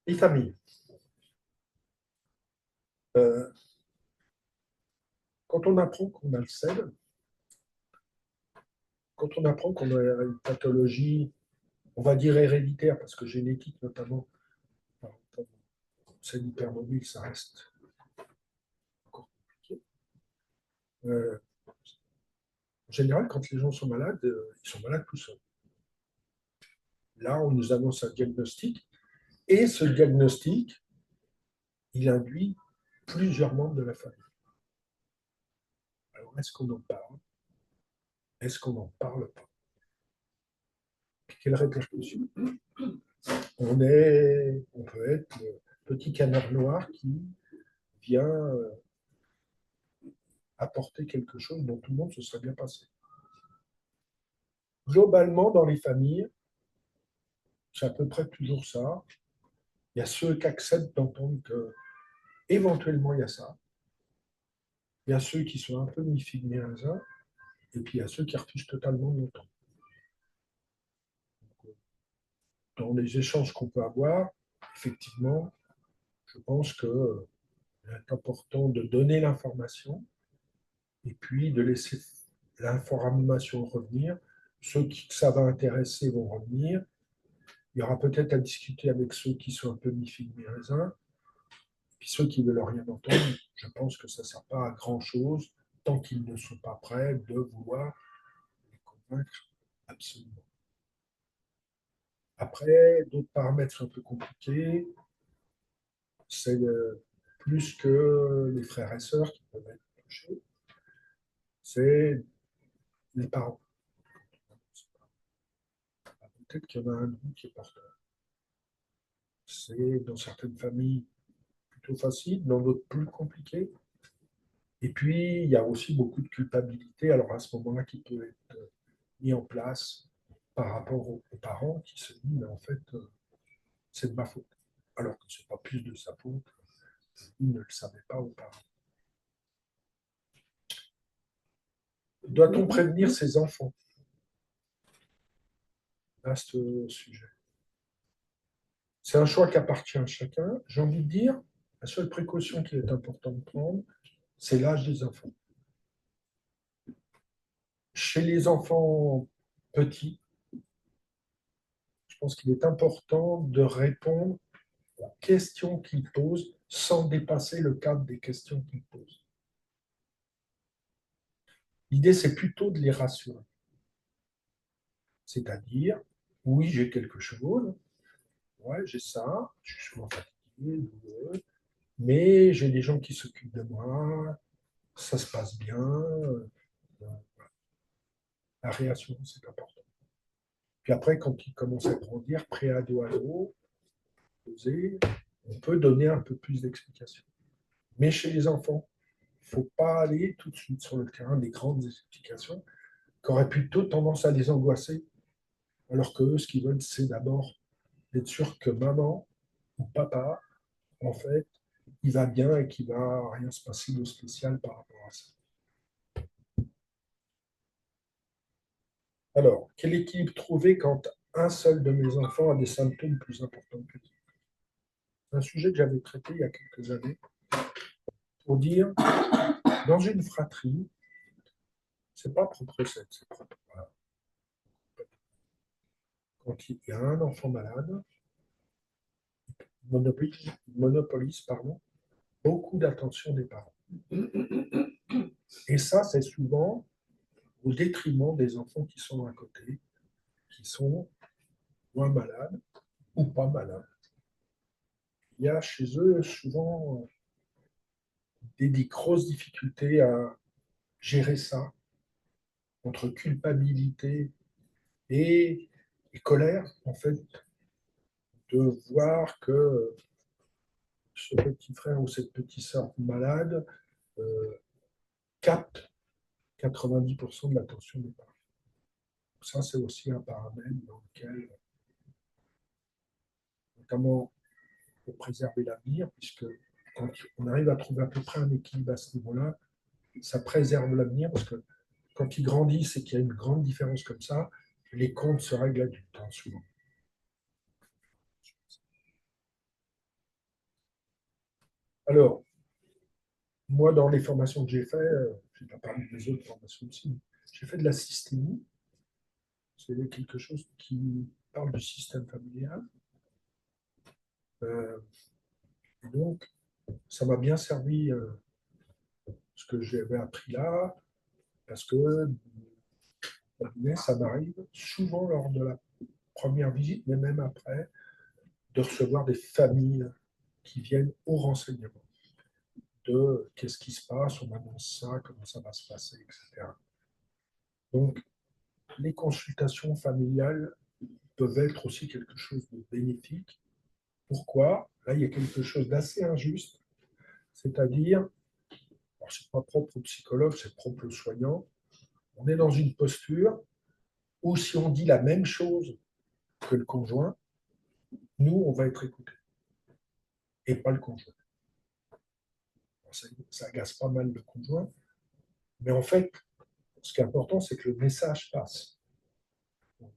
Les familles. Euh, quand on apprend qu'on a le sel, quand on apprend qu'on a une pathologie, on va dire héréditaire, parce que génétique notamment, c'est hypermobile, ça reste encore compliqué. En général, quand les gens sont malades, ils sont malades tout seuls. Là, on nous annonce un diagnostic, et ce diagnostic, il induit plusieurs membres de la famille. Alors, est-ce qu'on en parle? Est-ce qu'on n'en parle pas? Quelle répercussion? On peut être le petit canard noir qui vient apporter quelque chose dont tout le monde se serait bien passé. Globalement, dans les familles, c'est à peu près toujours ça. Il y a ceux qui acceptent d'entendre qu'éventuellement il y a ça. Il y a ceux qui sont un peu mi-figue, mi-raisin, et puis il y a ceux qui refusent totalement de l'entendre. Dans les échanges qu'on peut avoir, effectivement, je pense qu'il est important de donner l'information et puis de laisser l'information revenir. Ceux que ça va intéresser vont revenir. Il y aura peut-être à discuter avec ceux qui sont un peu mi-figue, mi-raisin. Puis ceux qui ne veulent rien entendre, je pense que ça ne sert pas à grand-chose tant qu'ils ne sont pas prêts de vouloir les convaincre absolument. Après, d'autres paramètres sont un peu compliqués. C'est plus que les frères et sœurs qui peuvent être touchés. C'est les parents. Peut-être qu'il y en a un qui est porteur. C'est dans certaines familles plutôt facile, dans d'autres plus compliqué. Et puis, il y a aussi beaucoup de culpabilité, alors à ce moment-là, qui peut être mis en place par rapport aux parents qui se disent, mais en fait, c'est de ma faute. Alors que ce n'est pas plus de sa faute, il ne le savait pas auparavant. Doit-on prévenir ses enfants? vaste sujet. C'est un choix qui appartient à chacun. J'ai envie de dire, la seule précaution qu'il est important de prendre, c'est l'âge des enfants. Chez les enfants petits, je pense qu'il est important de répondre aux questions qu'ils posent sans dépasser le cadre des questions qu'ils posent. L'idée, c'est plutôt de les rassurer. C'est-à-dire, oui, j'ai quelque chose, ouais, j'ai ça, je suis souvent fatigué, douloureux, mais j'ai des gens qui s'occupent de moi, ça se passe bien. La réassurance, c'est important. Puis après, quand ils commencent à grandir, pré-ado, on peut donner un peu plus d'explications. Mais chez les enfants, il ne faut pas aller tout de suite sur le terrain des grandes explications qui auraient plutôt tendance à les angoisser, alors que eux, ce qu'ils veulent, c'est d'abord être sûr que maman ou papa, en fait, il va bien et qu'il ne va rien se passer de spécial par rapport à ça. Alors, quel équilibre trouver quand un seul de mes enfants a des symptômes plus importants que d'autres? C'est un sujet que j'avais traité il y a quelques années pour dire, dans une fratrie, c'est pas propre recette, c'est propre. Voilà. Quand il y a un enfant malade, monopolise beaucoup d'attention des parents. Et ça, c'est souvent au détriment des enfants qui sont à côté, qui sont moins malades ou pas malades. Il y a chez eux souvent des grosses difficultés à gérer ça, entre culpabilité et colère, en fait, de voir que ce petit frère ou cette petite sœur malade capte 90% de l'attention des parents. Ça, c'est aussi un paramètre dans lequel, notamment pour préserver l'avenir, puisque quand on arrive à trouver à peu près un équilibre à ce niveau-là, ça préserve l'avenir, parce que quand ils grandissent et qu'il y a une grande différence comme ça, les comptes se règlent à du temps souvent. Alors, moi, dans les formations que j'ai faites, je n'ai pas parlé des autres formations aussi, j'ai fait de la systémie. C'est quelque chose qui parle du système familial. Euh, et donc, ça m'a bien servi ce que j'avais appris là, parce que ça m'arrive souvent lors de la première visite, mais même après, de recevoir des familles qui viennent au renseignement de qu'est-ce qui se passe, on annonce ça, comment ça va se passer, etc. Donc, les consultations familiales peuvent être aussi quelque chose de bénéfique. Pourquoi? Là, il y a quelque chose d'assez injuste, c'est-à-dire, ce n'est pas propre au psychologue, c'est propre au soignant, on est dans une posture où si on dit la même chose que le conjoint, nous, on va être écouté et pas le conjoint. Ça agace pas mal le conjoint, mais en fait, ce qui est important, c'est que le message passe. On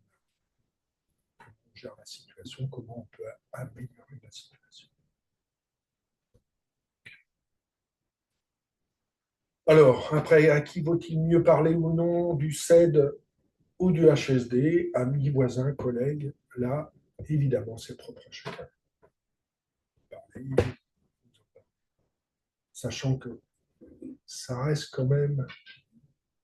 gère la situation, comment on peut améliorer la situation. Alors, après, à qui vaut-il mieux parler ou non du CED ou du HSD, amis, voisins, collègues? Là, évidemment, c'est propre à chacun. Sachant que ça reste quand même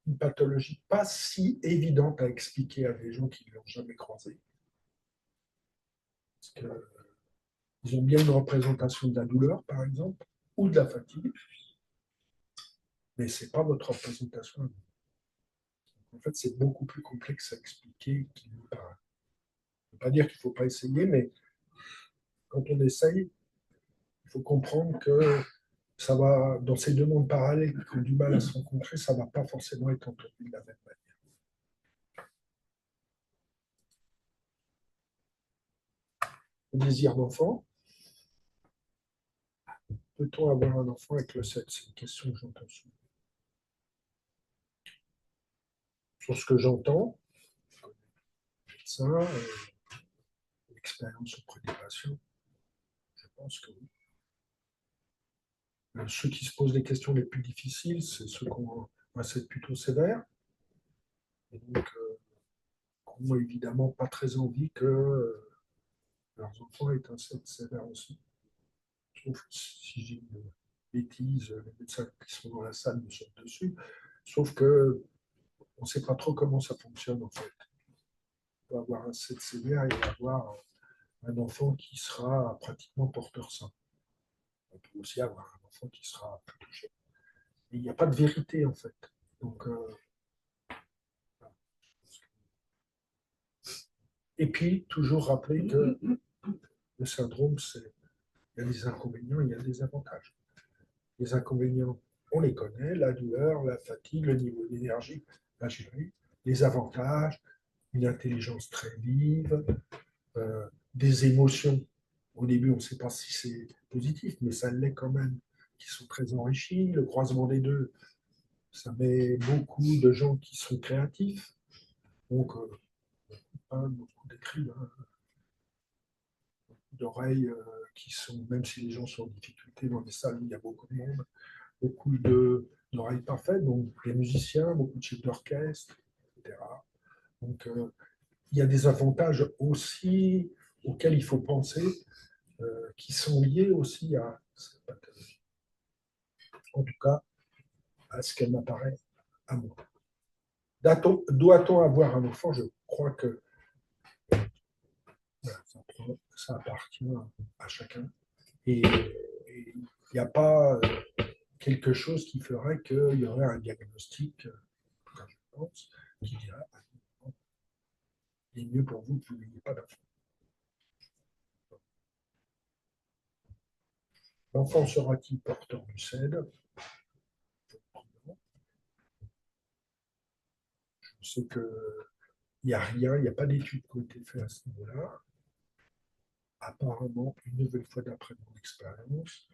une pathologie pas si évidente à expliquer à des gens qui ne l'ont jamais croisée. Parce qu'ils ont bien une représentation de la douleur, par exemple, ou de la fatigue, mais ce n'est pas votre représentation. En fait, c'est beaucoup plus complexe à expliquer qu'il ne paraît. Je ne veux pas dire qu'il ne faut pas essayer, mais quand on essaye, il faut comprendre que ça va, dans ces deux mondes parallèles qui ont du mal à se rencontrer, ça ne va pas forcément être entendu de la même manière. Le désir d'enfant. Peut-on avoir un enfant avec le sexe? C'est une question que j'entends souvent. Sur ce que j'entends, médecin, l'expérience auprès des patients, je pense que oui. Ceux qui se posent les questions les plus difficiles, c'est ceux qui ont un ACED plutôt sévère, et donc qui n'ont évidemment pas très envie que leurs enfants aient un ACED sévère aussi. Sauf si j'ai une bêtise, les médecins qui sont dans la salle me sautent dessus. Sauf que on ne sait pas trop comment ça fonctionne en fait. On peut avoir un ACED sévère et avoir un enfant qui sera pratiquement porteur sain. On peut aussi avoir un enfant qui sera plus touché. Et il n'y a pas de vérité en fait. Donc, et puis, toujours rappeler que le syndrome, il y a des inconvénients, il y a des avantages. Les inconvénients, on les connaît, la douleur, la fatigue, le niveau d'énergie à gérer. Les avantages, une intelligence très vive, des émotions. Au début, on ne sait pas si c'est positif, mais ça l'est quand même, qui sont très enrichis. Le croisement des deux, ça met beaucoup de gens qui sont créatifs. Donc, beaucoup d'écrits, hein, d'oreilles qui sont, même si les gens sont en difficulté dans des salles où il y a beaucoup de monde, beaucoup d'oreilles parfaites, donc les musiciens, beaucoup de chefs d'orchestre, etc. Donc, il y a des avantages aussi auxquels il faut penser, qui sont liés aussi à cette pathologie. En tout cas, à ce qu'elle m'apparaît à moi. Doit-on avoir un enfant? Je crois que voilà, ça appartient à chacun. Et il n'y a pas quelque chose qui ferait qu'il y aurait un diagnostic, je pense, qui dirait il est mieux pour vous que vous n'ayez pas d'enfant. L'enfant sera-t-il porteur du CED? Je sais qu'il n'y a rien, il n'y a pas d'études qui ont été faites à ce niveau-là. Apparemment, une nouvelle fois d'après mon expérience,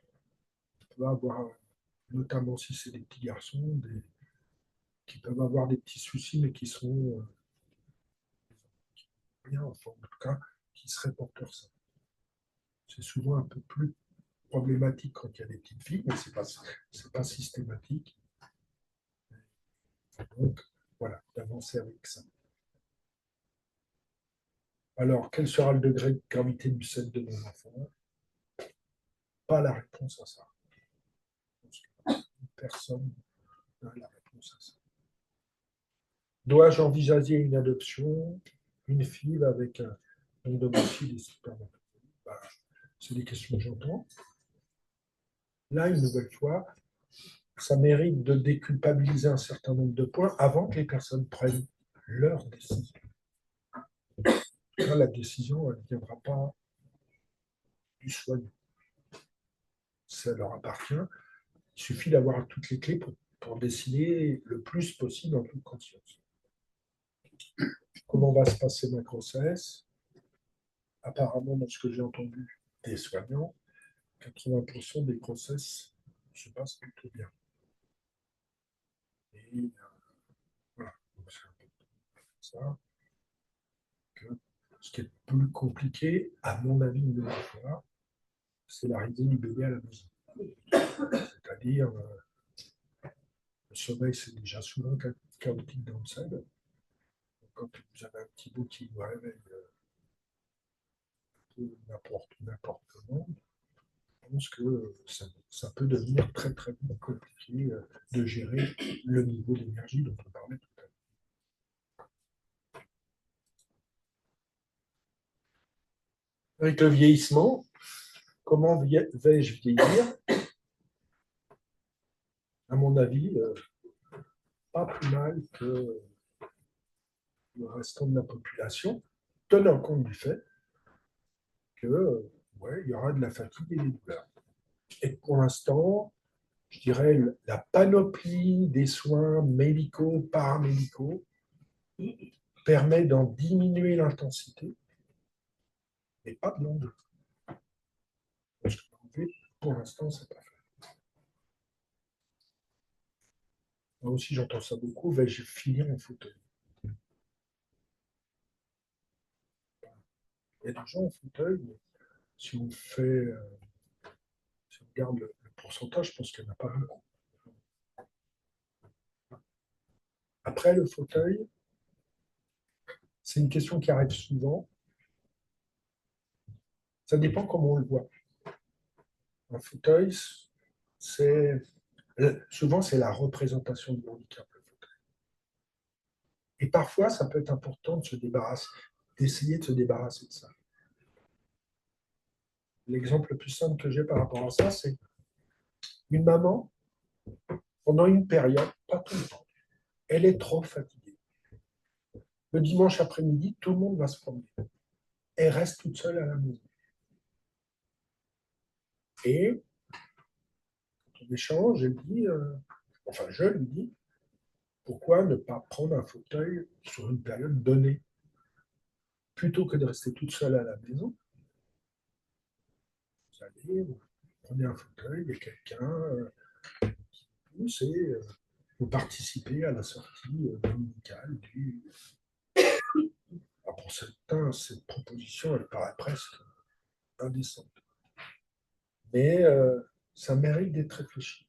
on peut avoir, notamment si c'est des petits garçons, qui peuvent avoir des petits soucis, mais qui sont bien, enfin, en tout cas, qui seraient porteurs sains. C'est souvent un peu plus problématique quand il y a des petites filles, mais ce n'est pas systématique. Donc, voilà, d'avancer avec ça. Alors, quel sera le degré de gravité du CED de mon enfant? Pas la réponse à ça. Personne n'a la réponse à ça. Dois-je envisager une adoption, une fille avec un domicile et spermatozoïdes? C'est des questions que j'entends. Là, une nouvelle fois, ça mérite de déculpabiliser un certain nombre de points avant que les personnes prennent leur décision. Là, la décision, elle ne viendra pas du soignant. Ça leur appartient. Il suffit d'avoir toutes les clés pour décider le plus possible en toute conscience. Comment va se passer ma grossesse? Apparemment, dans ce que j'ai entendu des soignants, 80% des grossesses se passent plutôt bien. Et voilà, donc c'est un peu ça. Que ce qui est plus compliqué, à mon avis, une fois, c'est l'arrivée du bébé à la maison. C'est-à-dire, le sommeil, c'est déjà souvent chaotique dans le CED. Quand vous avez un petit bout qui vous réveille n'importe comment, je pense que ça peut devenir très très compliqué de gérer le niveau d'énergie dont on parlait tout à l'heure. Avec le vieillissement, comment vais-je vieillir? À mon avis, pas plus mal que le restant de la population, tenant compte du fait que ouais, il y aura de la fatigue et des douleurs. Et pour l'instant, je dirais la panoplie des soins médicaux, paramédicaux permet d'en diminuer l'intensité, mais pas de longueur. Parce que pour l'instant, c'est pas fait. Moi aussi, j'entends ça beaucoup. Vais-je finir en fauteuil? Il y a des gens en fauteuil, mais si on si on regarde le pourcentage, je pense qu'il n'y en a pas beaucoup. Après, le fauteuil, c'est une question qui arrive souvent. Ça dépend comment on le voit. Un fauteuil, souvent, c'est la représentation du handicap. Et parfois, ça peut être important de se débarrasser, d'essayer de se débarrasser de ça. L'exemple le plus simple que j'ai par rapport à ça, c'est une maman, pendant une période, pas tout le temps, elle est trop fatiguée. Le dimanche après-midi, tout le monde va se promener. Elle reste toute seule à la maison. Et quand on échange, elle dit, enfin je lui dis, pourquoi ne pas prendre un fauteuil sur une période donnée plutôt que de rester toute seule à la maison? Vous allez, vous prenez un fauteuil, il y a quelqu'un qui pousse et vous participez à la sortie dominicale du. Alors pour certains, cette proposition, elle paraît presque indécente. Mais ça mérite d'être réfléchi.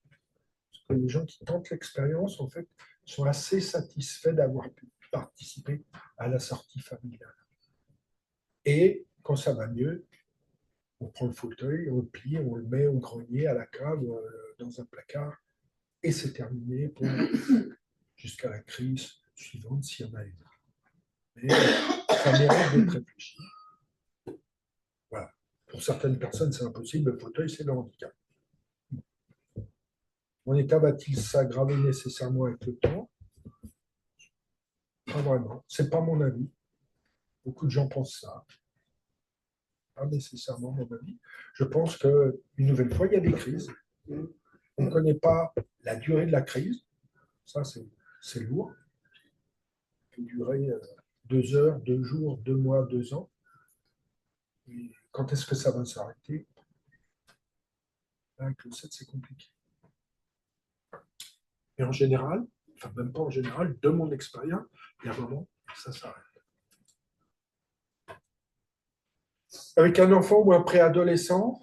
Parce que les gens qui tentent l'expérience, en fait, sont assez satisfaits d'avoir pu participer à la sortie familiale. Et quand ça va mieux, on prend le fauteuil, on le plie, on le met au grenier, à la cave, dans un placard, et c'est terminé jusqu'à la crise suivante, s'il y en a une. Mais ça mérite d'être réfléchi. Voilà. Pour certaines personnes, c'est impossible, le fauteuil, c'est le handicap. Mon état va-t-il s'aggraver nécessairement avec le temps? Pas vraiment. Ce n'est pas mon avis. Beaucoup de gens pensent ça. Pas nécessairement mon avis. Je pense qu'une nouvelle fois, il y a des crises. On ne connaît pas la durée de la crise. Ça, c'est lourd. Ça peut durer 2 heures, 2 jours, 2 mois, 2 ans. Et quand est-ce que ça va s'arrêter? Avec le 7, c'est compliqué. Et en général, enfin même pas en général, de mon expérience, il y a un moment, ça s'arrête. Avec un enfant ou un préadolescent,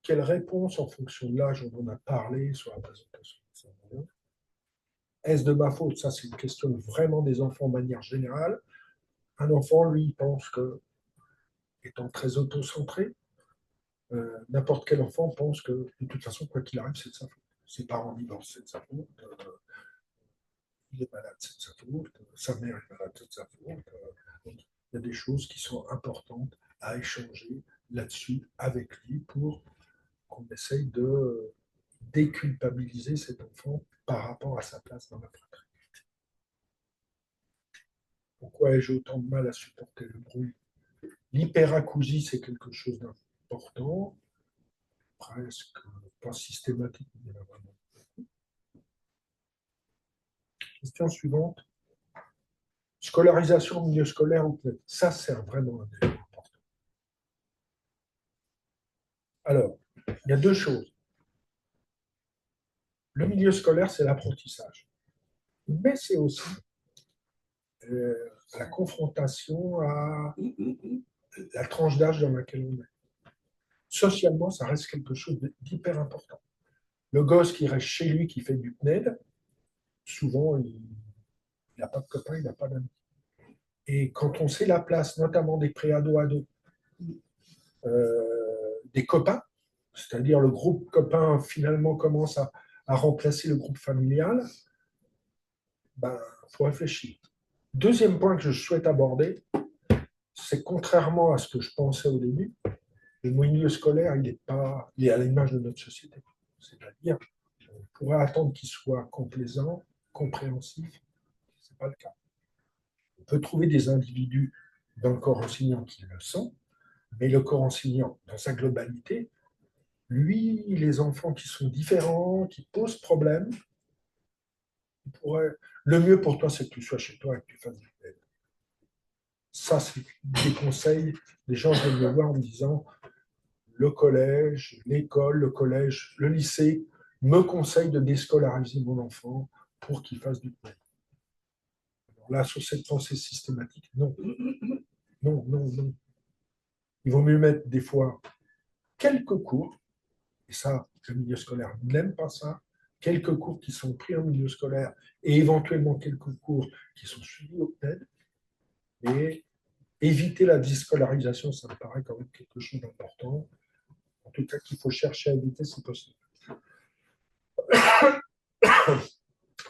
quelle réponse en fonction de l'âge, on en a parlé sur la présentation? Est-ce de ma faute? Ça, c'est une question vraiment des enfants de manière générale. Un enfant, lui, pense que, étant très auto-centré, n'importe quel enfant pense que, de toute façon, quoi qu'il arrive, c'est de sa faute. Ses parents divorcent, c'est de sa faute. Il est malade, c'est de sa faute. Sa mère est malade, c'est de sa faute. Donc, il y a des choses qui sont importantes à échanger là-dessus avec lui pour qu'on essaye de déculpabiliser cet enfant par rapport à sa place dans la fratrie. Pourquoi ai-je autant de mal à supporter le bruit? L'hyperacousie, c'est quelque chose d'important, presque pas systématique, mais vraiment. Question suivante. Scolarisation au milieu scolaire ou peut-être. Ça, c'est vraiment un élément important. Alors, il y a deux choses. Le milieu scolaire, c'est l'apprentissage. Mais c'est aussi la confrontation à la tranche d'âge dans laquelle on est. Socialement, ça reste quelque chose d'hyper important. Le gosse qui reste chez lui, qui fait du PNED, souvent, il n'a pas de copains, il n'a pas d'amis. Et quand on sait la place, notamment des préados-ados, des copains, c'est-à-dire le groupe copain finalement commence à remplacer le groupe familial, ben, faut réfléchir. Deuxième point que je souhaite aborder, c'est contrairement à ce que je pensais au début, le milieu scolaire, il est à l'image de notre société. C'est-à-dire, on pourrait attendre qu'il soit complaisant, compréhensif. Ce n'est pas le cas. On peut trouver des individus dans le corps enseignant qui le sont, mais le corps enseignant, dans sa globalité, lui, les enfants qui sont différents, qui posent problème, le mieux pour toi, c'est que tu sois chez toi et que tu fasses du PNED. Ça, c'est des conseils. Les gens viennent me voir en me disant le collège, l'école, le collège, le lycée me conseillent de déscolariser mon enfant pour qu'il fasse du PNED. Alors là, sur cette pensée systématique, non. Non, non, non. Il vaut mieux mettre des fois quelques cours, et ça, le milieu scolaire n'aime pas ça, quelques cours qui sont pris en milieu scolaire et éventuellement quelques cours qui sont suivis au TED, et éviter la déscolarisation, ça me paraît quand même quelque chose d'important, en tout cas qu'il faut chercher à éviter si possible.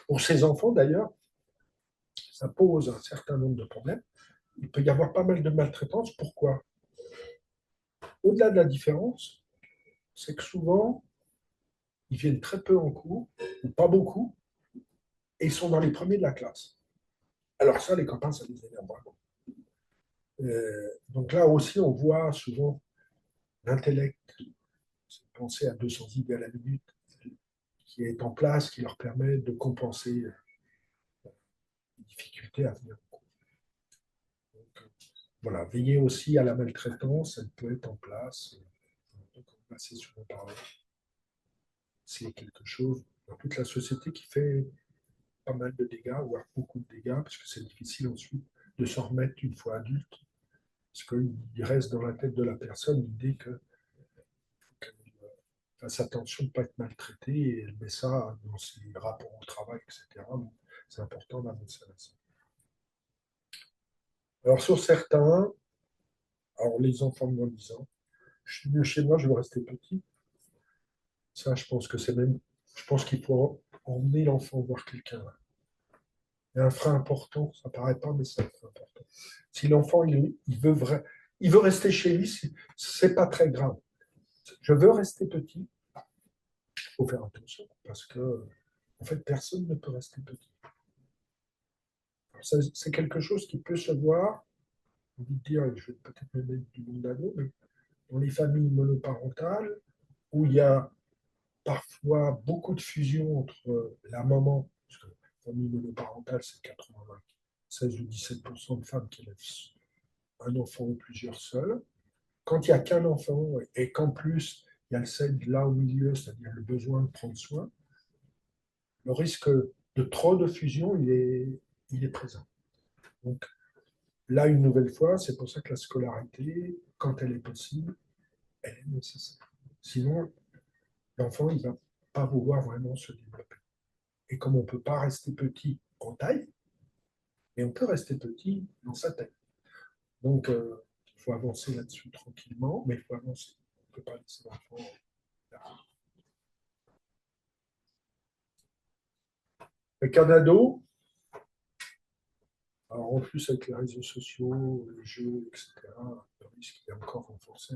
Pour ces enfants, d'ailleurs, ça pose un certain nombre de problèmes. Il peut y avoir pas mal de maltraitance. Pourquoi? Au-delà de la différence, c'est que souvent, ils viennent très peu en cours, ou pas beaucoup, et ils sont dans les premiers de la classe. Alors ça, les copains, ça les énerve vraiment. Donc là aussi, on voit souvent l'intellect, penser à 200 idées à la minute, qui est en place, qui leur permet de compenser les difficultés à venir. Donc, voilà, veiller aussi à la maltraitance, elle peut être en place. Donc, on va assez souvent parler. C'est quelque chose dans toute la société qui fait pas mal de dégâts, voire beaucoup de dégâts, parce que c'est difficile ensuite de s'en remettre une fois adulte, parce qu'il reste dans la tête de la personne l'idée qu'elle fasse attention de ne pas être maltraitée, et elle met ça dans ses rapports au travail, etc. Donc, c'est important d'amener ça là. Alors sur certains, alors les enfants de moins de 10 ans, je suis mieux chez moi, je veux rester petit. Ça, je pense que c'est même, je pense qu'il faut emmener l'enfant voir quelqu'un. Il y a un frein important, ça ne paraît pas, mais c'est un frein important. Si l'enfant, il veut rester chez lui, ce n'est pas très grave. Je veux rester petit, il faut faire attention, parce que, en fait, personne ne peut rester petit. C'est quelque chose qui peut se voir, j'ai envie de dire, je vais peut-être me mettre du monde à dos, mais dans les familles monoparentales, où il y a parfois beaucoup de fusion entre la maman, parce que la famille monoparentale, c'est 96 ou 17% de femmes qui élèvent un enfant ou plusieurs seuls. Quand il n'y a qu'un enfant et qu'en plus, il y a le seul là au milieu, c'est-à-dire le besoin de prendre soin, le risque de trop de fusion, il est présent. Donc là, une nouvelle fois, c'est pour ça que la scolarité, quand elle est possible, elle est nécessaire. Sinon, l'enfant, il ne va pas vouloir vraiment se développer. Et comme on ne peut pas rester petit en taille, mais on peut rester petit dans sa tête. Donc, il faut avancer là-dessus tranquillement, mais il faut avancer. On ne peut pas laisser l'enfant là. Le Canado, alors en plus avec les réseaux sociaux, les jeux, etc., le risque est encore renforcé.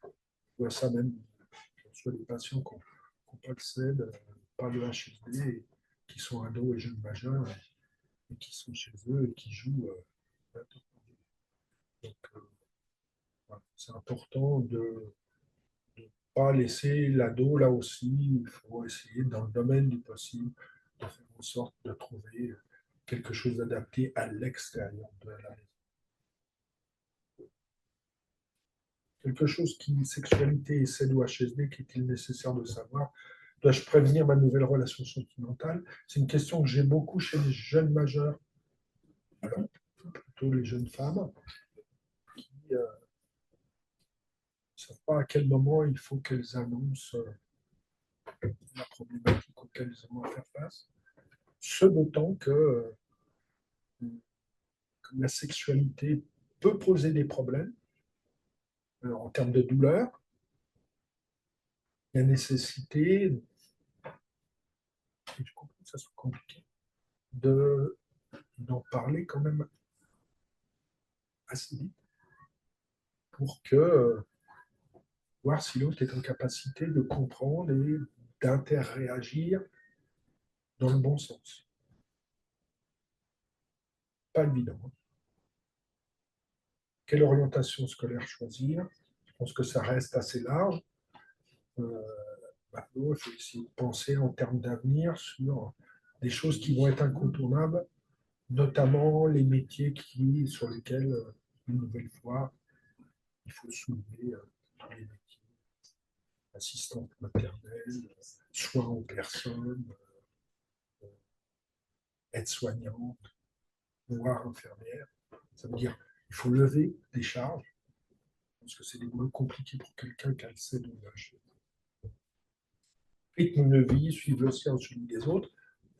On voit ça même sur les patients qui n'ont pas le CED, pas le HSD, qui sont ados et jeunes majeurs, et qui sont chez eux et qui jouent. Donc, voilà. C'est important de ne pas laisser l'ado là aussi. Il faut essayer, dans le domaine du possible, de faire en sorte de trouver quelque chose d'adapté à l'extérieur de la maison. Quelque chose qui, sexualité et CED ou HSD, qu'est-il nécessaire de savoir? Dois-je prévenir ma nouvelle relation sentimentale? C'est une question que j'ai beaucoup chez les jeunes majeurs, alors plutôt les jeunes femmes, qui ne savent pas à quel moment il faut qu'elles annoncent la problématique auquel elles vont faire face. Ce d'autant que la sexualité peut poser des problèmes en termes de douleur. Il y a nécessité, et je comprends que ça soit compliqué, d'en parler quand même assez vite pour que voir si l'autre est en capacité de comprendre et d'interréagir dans le bon sens. Pas évident. Quelle orientation scolaire choisir? Je pense que ça reste assez large. Euh, Maintenant, il faut essayer de penser en termes d'avenir sur des choses qui vont être incontournables, notamment les métiers sur lesquels, une nouvelle fois, il faut soulever les métiers, assistante maternelle, soins aux personnes, aide-soignante, voire infirmière. Ça veut dire qu'il faut lever des charges Parce que c'est des boulots compliqués pour quelqu'un qui a le sait de l'âge. Rythme de vie, suivre le sien celui des autres.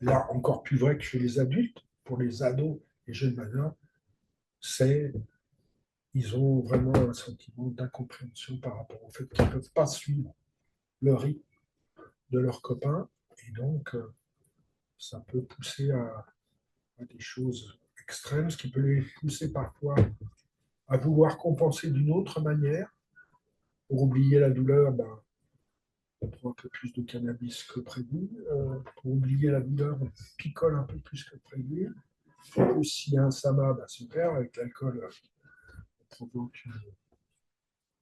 Là, encore plus vrai que chez les adultes, pour les ados et jeunes majeurs, c'est ils ont vraiment un sentiment d'incompréhension par rapport au fait qu'ils ne peuvent pas suivre le rythme de leurs copains. Et donc, ça peut pousser à des choses extrêmes, ce qui peut les pousser parfois à vouloir compenser d'une autre manière. Pour oublier la douleur, ben, on prend un peu plus de cannabis que prévu. Pour oublier la douleur, on picole un peu plus que prévu. Ou s'il y a un sama, ben, super, avec l'alcool, on provoque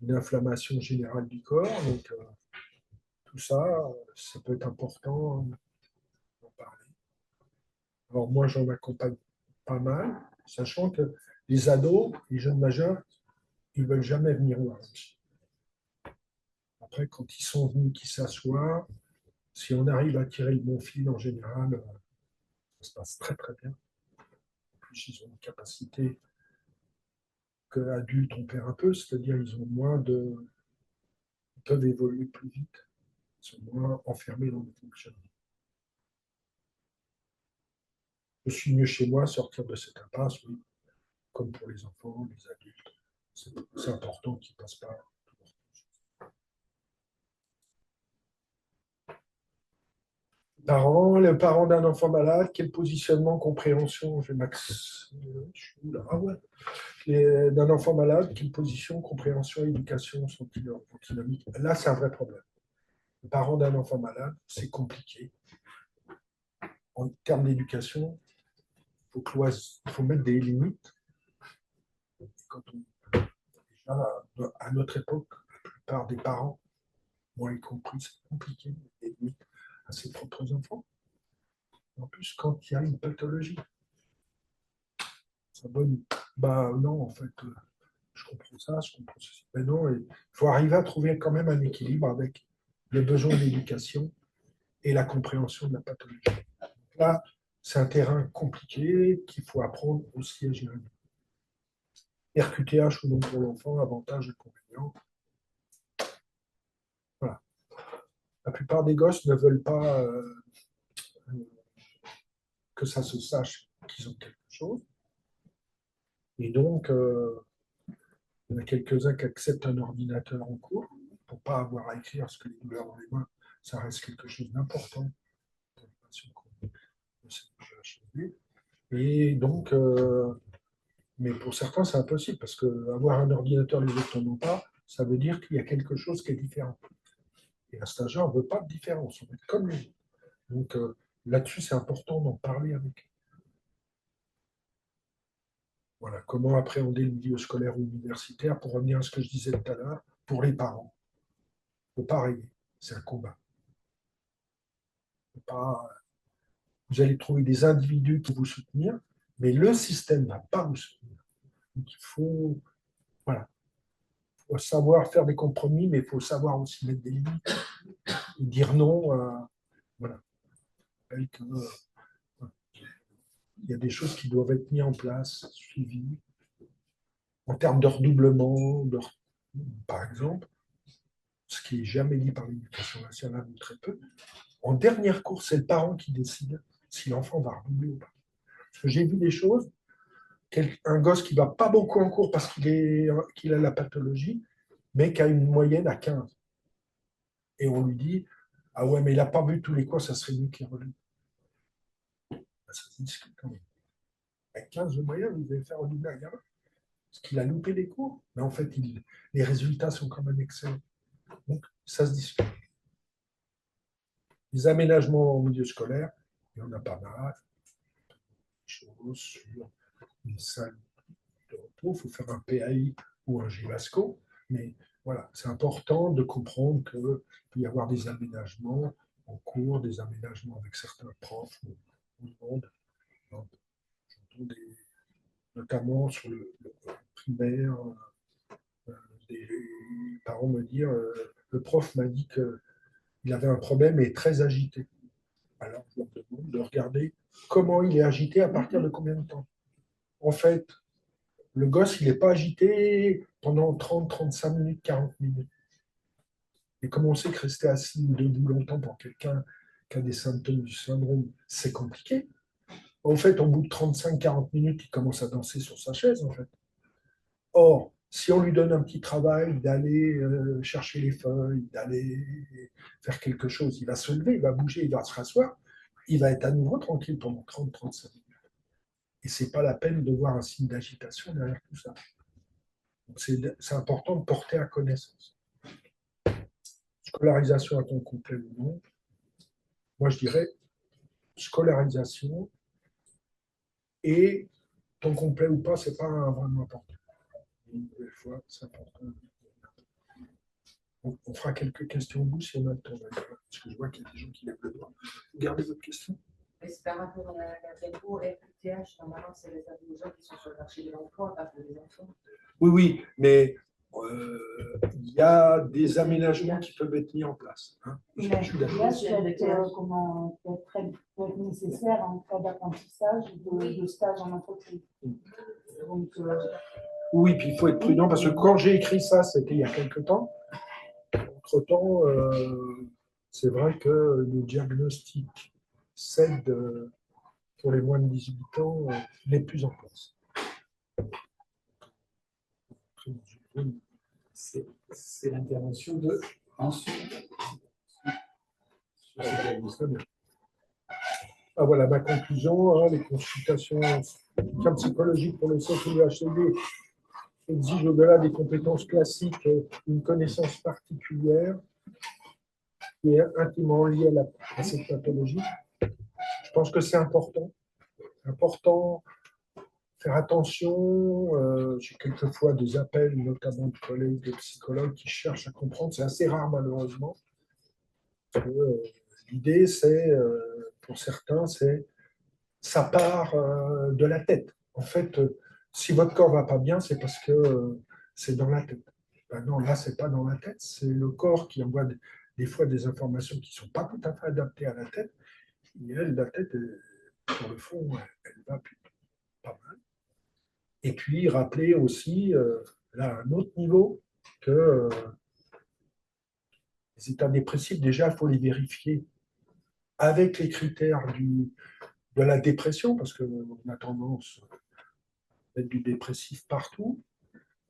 une inflammation générale du corps. Donc, tout ça, ça peut être important d'en parler. Alors, moi, j'en accompagne pas mal, sachant que les ados, les jeunes majeurs, ils ne veulent jamais venir voir. Après, quand ils sont venus, qu'ils s'assoient, si on arrive à tirer le bon fil, en général, ça se passe très très bien. En plus, ils ont une capacité que adultes on perd un peu, c'est-à-dire ils ont moins de, ils peuvent évoluer plus vite, ils sont moins enfermés dans le fonctionnement. Je suis mieux chez moi, sortir de cette impasse, oui, comme pour les enfants, les adultes. C'est important qu'ils ne passent pas. Parents, le parent d'un enfant malade, quel positionnement, compréhension, je max. Ah ouais. D'un enfant malade, quelle position, compréhension, éducation sont antinomiques. Là, c'est un vrai problème. Le parent d'un enfant malade, c'est compliqué. En termes d'éducation, il faut mettre des limites. Quand déjà, à notre époque, la plupart des parents, moi y compris, c'est compliqué de mettre des limites à ses propres enfants. En plus, quand il y a une pathologie, ça donne, bah non, en fait, je comprends ça, je comprends ceci. Mais non, il faut arriver à trouver quand même un équilibre avec les besoins d'éducation et la compréhension de la pathologie. Là, c'est un terrain compliqué qu'il faut apprendre aussi à gérer. RQTH ou non pour l'enfant, avantages et inconvénients. Voilà. La plupart des gosses ne veulent pas que ça se sache qu'ils ont quelque chose. Et donc, il y en a quelques-uns qui acceptent un ordinateur en cours pour ne pas avoir à écrire parce que les douleurs dans les mains, ça reste quelque chose d'important pour les patients et donc, mais pour certains, c'est impossible parce qu'avoir un ordinateur, les autres n'en ont pas, ça veut dire qu'il y a quelque chose qui est différent. Et un stagiaire, on ne veut pas de différence, on veut être comme lui. Donc là-dessus, c'est important d'en parler avec. Voilà, comment appréhender le milieu scolaire ou universitaire pour revenir à ce que je disais tout à l'heure, pour les parents. Il ne faut pas rayer, c'est un combat. Pas, vous allez trouver des individus qui vont vous soutenir, mais le système ne va pas vous soutenir. Donc il faut, voilà, faut savoir faire des compromis, mais il faut savoir aussi mettre des limites et dire non. Voilà. Il y a des choses qui doivent être mises en place, suivies. En termes de redoublement, par exemple, ce qui n'est jamais dit par l'éducation nationale ou très peu, en dernière course, c'est le parent qui décide si l'enfant va redoubler ou pas. Parce que j'ai vu des choses, un gosse qui ne va pas beaucoup en cours parce qu'il a la pathologie, mais qui a une moyenne à 15. Et on lui dit, ah ouais, mais il n'a pas vu tous les cours, ça serait mieux qu'il redouble. Ben, ça se discute quand même. À 15 de moyenne, vous allez faire redoubler un gamin parce qu'il a loupé les cours. Mais en fait, les résultats sont quand même excellents. Donc, ça se discute. Les aménagements au milieu scolaire, il y en a pas mal. Choses sur une salle de repos, il faut faire un PAI ou un GIVASCO. Mais voilà, c'est important de comprendre qu'il peut y avoir des aménagements en cours, des aménagements avec certains profs au monde. Notamment sur le primaire, des parents me dire le prof m'a dit qu'il avait un problème et est très agité. Alors, je leur demande de regarder comment il est agité, à partir de combien de temps. En fait, Le gosse, il n'est pas agité pendant 30, 35 minutes, 40 minutes. Et comme on sait que rester assis ou debout longtemps pour quelqu'un qui a des symptômes du syndrome, c'est compliqué. En fait, au bout de 35-40 minutes, il commence à danser sur sa chaise, en fait. Or, si on lui donne un petit travail d'aller chercher les feuilles, d'aller faire quelque chose, il va se lever, il va bouger, il va se rasseoir, il va être à nouveau tranquille pendant 30-35 minutes. Et ce n'est pas la peine de voir un signe d'agitation derrière tout ça. Donc, c'est important de porter à connaissance. Scolarisation à temps complet ou non, moi je dirais scolarisation et temps complet ou pas, ce n'est pas vraiment important. Une nouvelle fois, c'est important. On fera quelques questions au bout si on a le temps. Parce que je vois qu'il y a des gens qui lèvent le doigt. Gardez votre question.
Mais c'est par rapport à la diapo FQTH, normalement, c'est les gens qui sont sur le marché de l'emploi, pas pour les enfants.
Oui, oui, mais il y a des aménagements qui peuvent être mis en place. Hein.
Je suis d'accord. Comment peut être nécessaire en cas d'apprentissage de stage en entreprise. Donc,
oui, puis il faut être prudent parce que quand j'ai écrit ça, c'était il y a quelque temps. Entre-temps, c'est vrai que le diagnostic CED pour les moins de 18 ans n'est plus en place.
C'est l'intervention de ensuite.
Ah, voilà ma conclusion. Hein, les consultations psychologiques pour le CHD exigent au-delà des compétences classiques une connaissance particulière qui est intimement liée à cette pathologie. Je pense que c'est important. Important faire attention. J'ai quelquefois des appels, notamment de collègues, de psychologues qui cherchent à comprendre. C'est assez rare, malheureusement. L'idée, c'est, pour certains, c'est ça part de la tête. En fait, si votre corps ne va pas bien, c'est parce que c'est dans la tête. Ben non, là, ce n'est pas dans la tête. C'est le corps qui envoie des fois des informations qui ne sont pas tout à fait adaptées à la tête. Et elle, la tête, sur le fond, elle va pas mal. Et puis, rappeler aussi, là, à un autre niveau, que les états dépressifs, déjà, il faut les vérifier avec les critères de la dépression, parce qu'on a tendance à mettre du dépressif partout.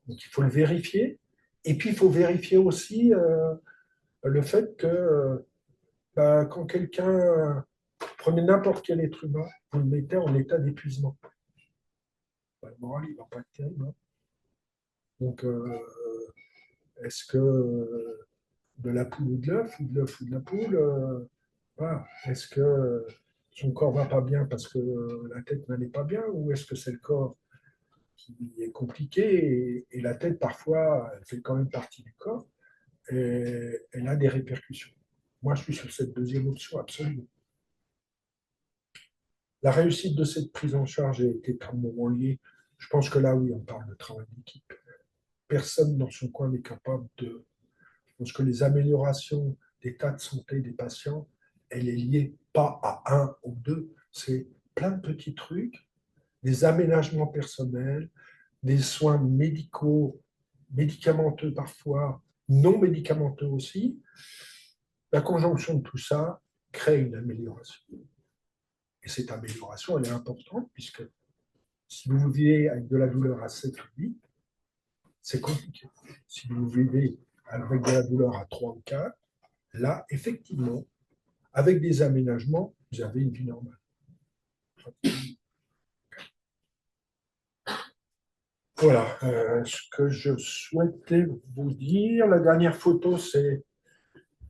Donc, il faut le vérifier. Et puis, il faut vérifier aussi le fait que quand quelqu'un, prenez n'importe quel être humain, vous le mettez en état d'épuisement. Le moral, il ne va pas être terrible. Hein. Donc, est-ce que de la poule ou de l'œuf, ou de l'œuf ou de la poule voilà. Est-ce que son corps ne va pas bien parce que la tête n'allait pas bien, ou est-ce que c'est le corps qui est compliqué et la tête, parfois, elle fait quand même partie du corps et elle a des répercussions. Moi, je suis sur cette deuxième option, absolument. La réussite de cette prise en charge a été extrêmement liée. Je pense que là, oui, on parle de travail d'équipe. Personne dans son coin n'est capable de... Je pense que les améliorations d'état de santé des patients, elle est liée pas à un ou deux, c'est plein de petits trucs, des aménagements personnels, des soins médicaux, médicamenteux parfois, non médicamenteux aussi. La conjonction de tout ça crée une amélioration. Et cette amélioration, elle est importante puisque si vous vivez avec de la douleur à 7 ou 8, c'est compliqué. Si vous vivez avec de la douleur à 3 ou 4, là, effectivement, avec des aménagements, vous avez une vie normale. Voilà ce que je souhaitais vous dire. La dernière photo, c'est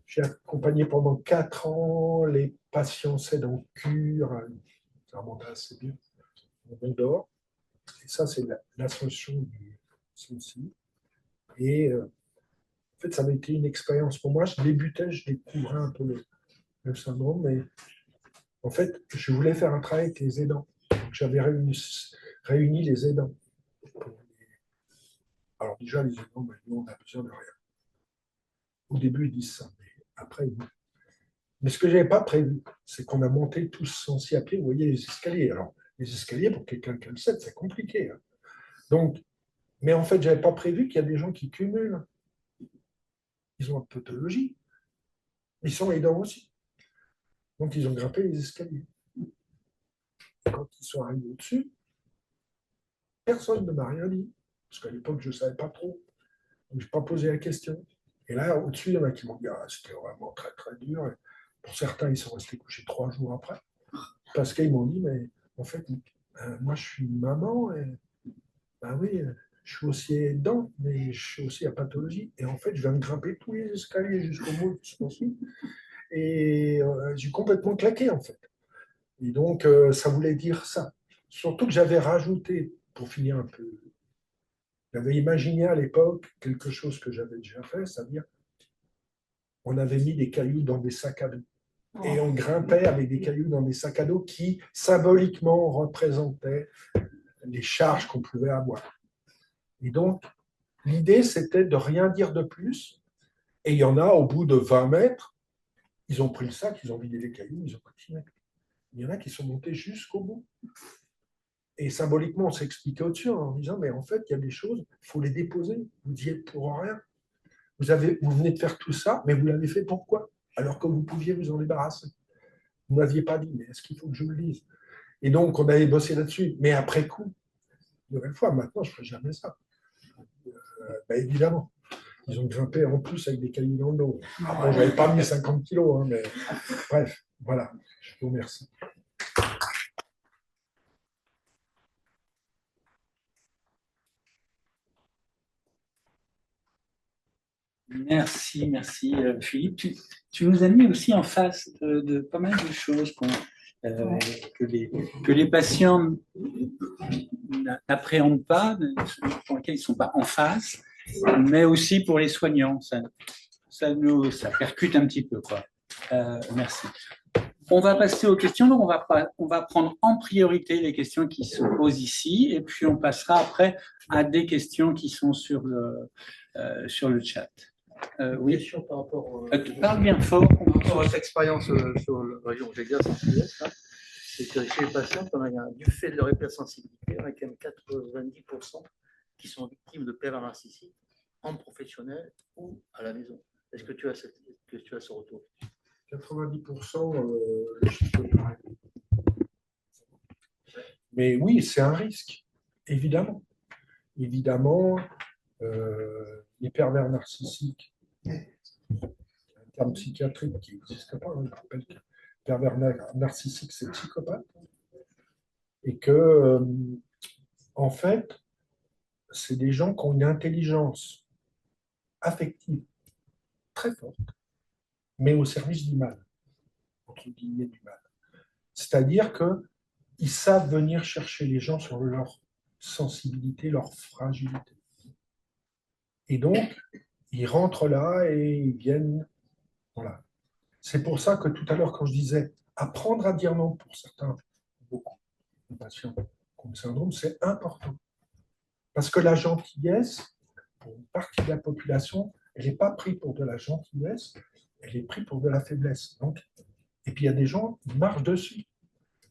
j'ai accompagné pendant 4 ans les patients CED en cure. Ça remonte assez bien. On dort. Et ça, c'est l'ascension du SENSI. Et en fait, ça avait été une expérience pour moi. Je débutais, je découvrais un peu le syndrome, mais en fait, je voulais faire un travail avec les aidants. J'avais réuni les aidants. Alors déjà, les aidants, nous, on a besoin de rien. Au début, ils disent ça, mais après, ils... Mais ce que je n'avais pas prévu, c'est qu'on a monté tous SENSI à pied. Vous voyez les escaliers. Alors, les escaliers, pour quelqu'un qui a le 7, c'est compliqué. Hein. Donc, Mais en fait, je n'avais pas prévu qu'il y a des gens qui cumulent. Ils ont une pathologie. Ils sont aidants aussi. Donc, ils ont grimpé les escaliers. Quand ils sont arrivés au-dessus, personne ne m'a rien dit. Parce qu'à l'époque, je ne savais pas trop. Donc, je n'ai pas posé la question. Et là, au-dessus, il y en a qui m'ont dit ah, c'était vraiment très, très dur. Et pour certains, ils sont restés couchés 3 jours après. Parce qu'ils m'ont dit mais en fait, moi, je suis une maman. Et ben oui, je suis aussi aidant, mais je suis aussi à pathologie. Et en fait, je viens de grimper tous les escaliers jusqu'au bout de ce qu'on. Et j'ai complètement claqué, en fait. Et donc, ça voulait dire ça. Surtout que j'avais rajouté, pour finir un peu, j'avais imaginé à l'époque quelque chose que j'avais déjà fait, c'est-à-dire on avait mis des cailloux dans des sacs à dos. Et on grimpait avec des cailloux dans des sacs à dos qui, symboliquement, représentaient les charges qu'on pouvait avoir. Et donc, l'idée, c'était de rien dire de plus. Et il y en a, au bout de 20 mètres, ils ont pris le sac, ils ont vidé les cailloux, ils ont continué. Il y en a qui sont montés jusqu'au bout. Et symboliquement, on s'expliquait au-dessus en disant, mais en fait, il y a des choses, il faut les déposer. Vous y êtes pour rien. Vous venez de faire tout ça, mais vous l'avez fait pourquoi? Alors que vous pouviez vous en débarrasser. Vous ne m'aviez pas dit, mais est-ce qu'il faut que je le dise? Et donc, on avait bossé là-dessus. Mais après coup, une nouvelle fois, maintenant, je ne ferai jamais ça. Évidemment. Ils ont grimpé en plus avec des cailloux dans le dos. Bon, je n'avais pas mis 50 kilos, mais bref, voilà. Je vous remercie.
Merci, merci Philippe. Tu nous as mis aussi en face de pas mal de choses que les patients n'appréhendent pas, pour lesquels ils ne sont pas en face, mais aussi pour les soignants. Ça percute un petit peu, quoi. Merci. On va passer aux questions. Donc, on va prendre en priorité les questions qui se posent ici, et puis on passera après à des questions qui sont sur le chat. Oui.
Question par rapport
parle bien fort.
à votre expérience sur la région où j'exerce en Sud-Est, c'est que chez les patients, du fait de leur hypersensibilité, on a quand même 90% qui sont victimes de pervers narcissiques en professionnel ou à la maison. Est-ce que tu as ce retour?
90%, le chiffre est pareil. Mais oui, c'est un risque, évidemment. Évidemment, les pervers narcissiques, un terme psychiatrique qui n'existe pas, on rappelle que pervers narcissique, c'est psychopathe, et que, en fait, c'est des gens qui ont une intelligence affective très forte, mais au service du mal, entre guillemets du mal. C'est-à-dire qu'ils savent venir chercher les gens sur leur sensibilité, leur fragilité. Et donc, ils rentrent là et ils viennent. Voilà. C'est pour ça que tout à l'heure, quand je disais apprendre à dire non pour certains, beaucoup de patients qui ont le syndrome, c'est important. Parce que la gentillesse, pour une partie de la population, elle n'est pas prise pour de la gentillesse, elle est prise pour de la faiblesse. Donc, et puis il y a des gens qui marchent dessus.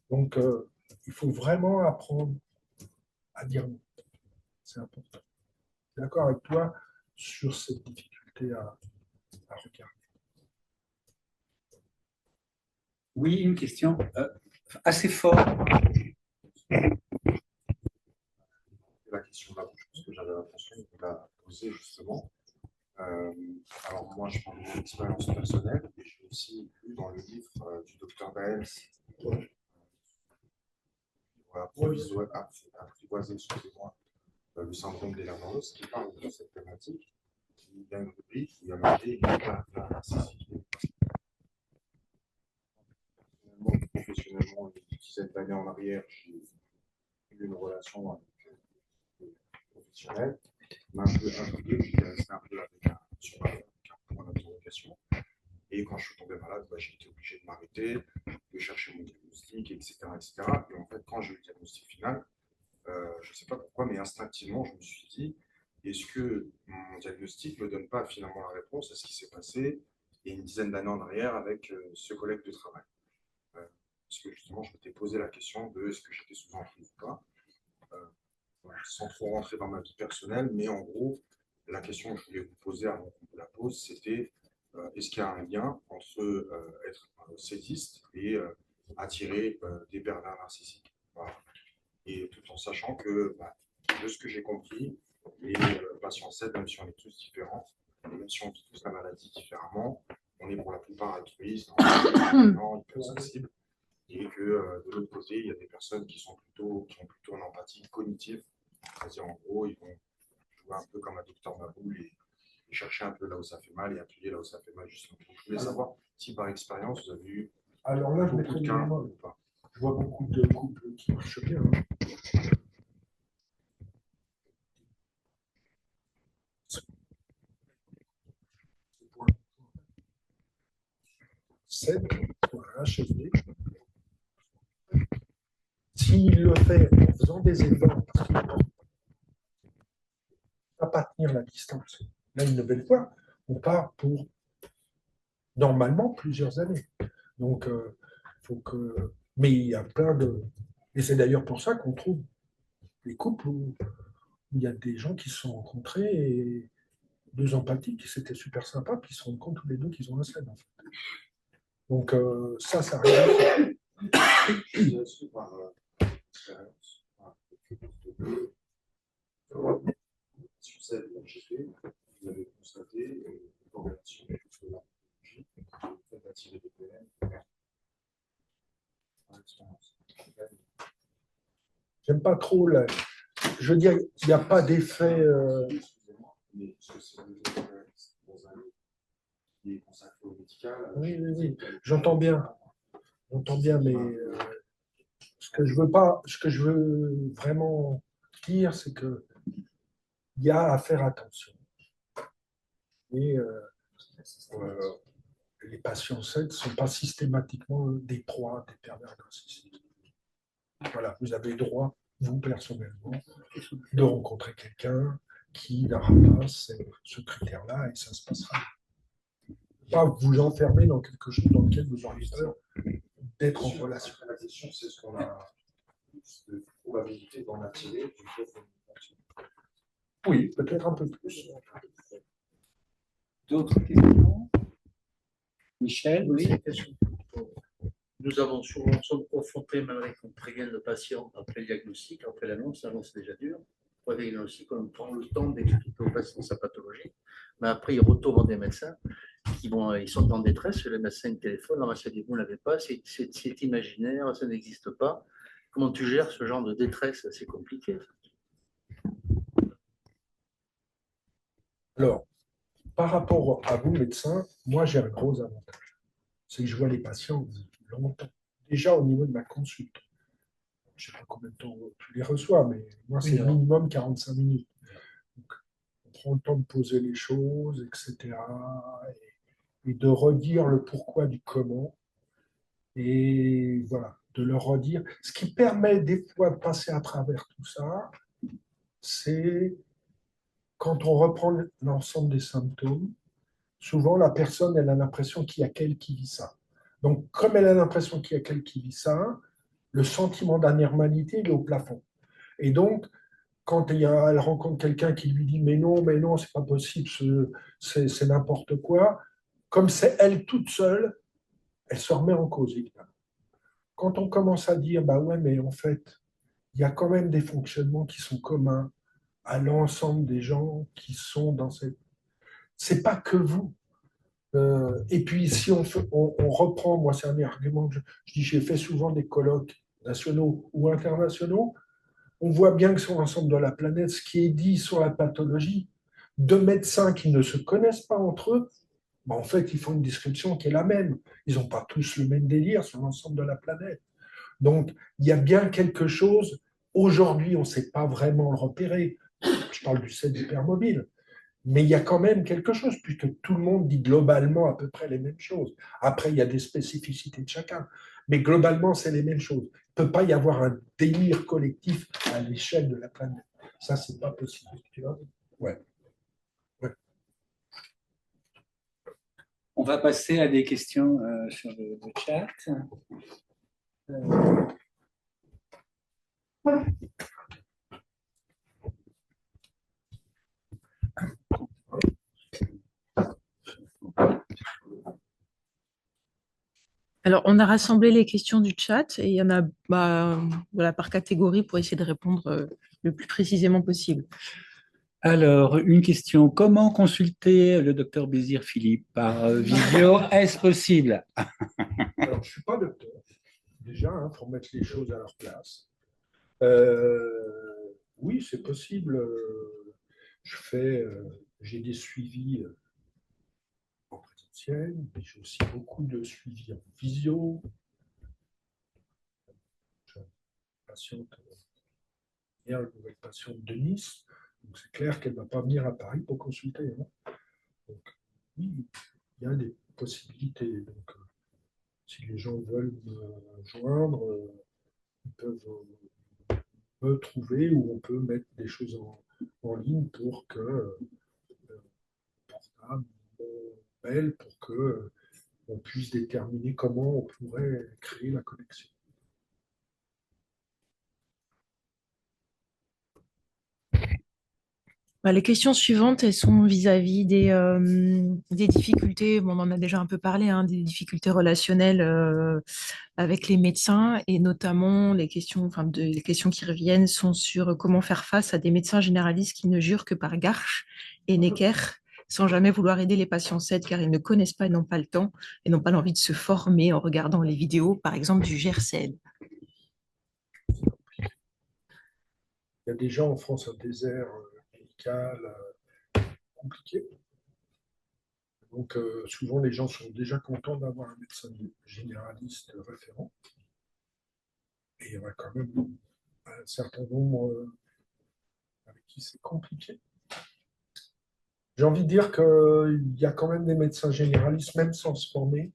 Donc, il faut vraiment apprendre à dire non. C'est important. Je suis d'accord avec toi sur cette difficulté à regarder.
Oui, une question assez forte.
La question d'avant, je pense que j'avais l'intention de la poser justement. Alors moi, je parle de mon expérience personnelle, et j'ai aussi lu dans le livre du docteur Baels, apprivoiser, excusez-moi, le syndrome des Lernerose, qui parle de cette thématique. Il y a une rubrique où il y a marqué narcissique. Professionnellement, une dizaine d'années en arrière, j'ai eu une relation avec professionnelle, m'a un peu intrigué, j'étais resté un peu avec un point d'interrogation. Et quand je suis tombé malade, j'ai été obligé de m'arrêter, de chercher mon diagnostic, etc., etc. Et en fait, quand j'ai eu le diagnostic final, je ne sais pas pourquoi, mais instinctivement, je me suis dit, est-ce que mon diagnostic ne me donne pas finalement la réponse à ce qui s'est passé il y a une dizaine d'années en arrière avec ce collègue de travail? Parce que justement, je m'étais posé la question de est-ce que j'étais sous emprise ou pas. sans trop rentrer dans ma vie personnelle, mais en gros, la question que je voulais vous poser avant qu'on vous la pose, c'était est-ce qu'il y a un lien entre être sadiste et attirer des pervers narcissiques? Voilà. Et tout en sachant que, de ce que j'ai compris, les patients SAID, même si on est tous différents, même si on vit tous la maladie différemment, on est pour la plupart altruistes, hyper sensibles, et que de l'autre côté, il y a des personnes qui ont plutôt une empathie cognitive, c'est-à-dire en gros, ils vont jouer un peu comme un docteur Maboul et chercher un peu là où ça fait mal et appuyer là où ça fait mal, justement. Donc, je voulais savoir si par expérience, vous avez eu
Alors là,
beaucoup de cas ou pas.
Je vois beaucoup de couples qui marchent bien. C'est pour un HFD. S'il le fait en faisant des efforts, parce qu'il ne va pas tenir la distance. Là, une nouvelle fois, on part pour normalement plusieurs années. Donc, faut que. Mais il y a plein de. Et c'est d'ailleurs pour ça qu'on trouve les couples où il y a des gens qui se sont rencontrés et deux empathiques, et c'était super sympa, puis ils se rendent compte tous les deux qu'ils ont un SAID. En fait. Donc, ça arrive.
Sur celle de l'HFD, vous avez constaté une corrélation entre la pathologie et le fait d'attirer des PN.
J'aime pas trop. Je veux dire, il n'y a pas d'effet.
Excusez-moi, mais ce que c'est dans un livre qui est consacré au médical.
Oui. J'entends bien. J'entends bien, mais ce que je veux vraiment dire, c'est que il y a à faire attention. Et les patients SAID ne sont pas systématiquement des proies, des pervers narcissiques. Voilà, vous avez le droit, vous personnellement, de rencontrer quelqu'un qui n'aura pas ce critère-là et ça se passera. Pas vous enfermer dans quelque chose dans lequel vous auriez peur d'être en relation.
La question, c'est ce qu'on a de probabilité d'en attirer.
Oui, peut-être un peu plus.
D'autres questions? Michel, oui.
Nous avons souvent sommes confrontés, malgré qu'on prévienne le patient après le diagnostic, après l'annonce c'est déjà dur. Après le diagnostic, on prend le temps d'expliquer au patient sa pathologie, mais après ils retournent des médecins ils sont en détresse, le médecin téléphone, non, ça dit vous ne l'avez pas, c'est imaginaire, ça n'existe pas. Comment tu gères ce genre de détresse? C'est compliqué.
Alors, par rapport à vous, médecins, moi j'ai un gros avantage. C'est que je vois les patients longtemps. Déjà au niveau de ma consulte. Je ne sais pas combien de temps tu les reçois, mais moi c'est minimum 45 minutes. Donc, on prend le temps de poser les choses, etc. Et de redire le pourquoi du comment. Et voilà, de leur redire. Ce qui permet des fois de passer à travers tout ça, c'est quand on reprend l'ensemble des symptômes, souvent la personne, elle a l'impression qu'il y a qu'elle qui vit ça. Donc, comme elle a l'impression qu'il y a qu'elle qui vit ça, le sentiment d'anormalité, il est au plafond. Et donc, quand elle rencontre quelqu'un qui lui dit mais non, c'est pas possible, c'est n'importe quoi, comme c'est elle toute seule, elle se remet en cause, évidemment. Quand on commence à dire bah ouais, mais en fait, il y a quand même des fonctionnements qui sont communs à l'ensemble des gens qui sont dans cette. C'est pas que vous. Et puis, si on reprend, moi, c'est un argument que je dis, j'ai fait souvent des colloques nationaux ou internationaux, on voit bien que sur l'ensemble de la planète, ce qui est dit sur la pathologie, deux médecins qui ne se connaissent pas entre eux, ben en fait, ils font une description qui est la même. Ils n'ont pas tous le même délire sur l'ensemble de la planète. Donc, il y a bien quelque chose. Aujourd'hui, on ne sait pas vraiment le repérer. Je parle du SAID hypermobile. Mais il y a quand même quelque chose, puisque tout le monde dit globalement à peu près les mêmes choses. Après, il y a des spécificités de chacun. Mais globalement, c'est les mêmes choses. Il ne peut pas y avoir un délire collectif à l'échelle de la planète. Ça, ce n'est pas possible. Tu vois ? Ouais.
On va passer à des questions sur le chat.
Alors, on a rassemblé les questions du chat et il y en a voilà, par catégorie pour essayer de répondre le plus précisément possible.
Alors, une question. Comment consulter le docteur Bézir Philippe par vidéo? Est-ce possible?
Alors, je ne suis pas docteur. Déjà, il faut mettre les choses à leur place. Oui, c'est possible. J'ai des suivis en présentiel, mais j'ai aussi beaucoup de suivis en visio. J'ai une patiente, une nouvelle patiente de Nice. Donc c'est clair qu'elle ne va pas venir à Paris pour consulter. Hein. Donc, oui, il y a des possibilités. Donc, si les gens veulent me joindre, ils peuvent me trouver ou on peut mettre des choses en ligne pour que portable, mail, pour que on puisse déterminer comment on pourrait créer la connexion.
Les questions suivantes, elles sont vis-à-vis des difficultés. Bon, on en a déjà un peu parlé, hein, des difficultés relationnelles avec les médecins et notamment les questions qui reviennent sont sur comment faire face à des médecins généralistes qui ne jurent que par Garche et Necker sans jamais vouloir aider les patients SED car ils ne connaissent pas et n'ont pas le temps et n'ont pas l'envie de se former en regardant les vidéos, par exemple, du GERSED.
Il y a déjà en France un désert médical compliqué. Donc, souvent, les gens sont déjà contents d'avoir un médecin généraliste référent. Et il y en a quand même un certain nombre avec qui c'est compliqué. J'ai envie de dire qu'il y a quand même des médecins généralistes, même sans se former,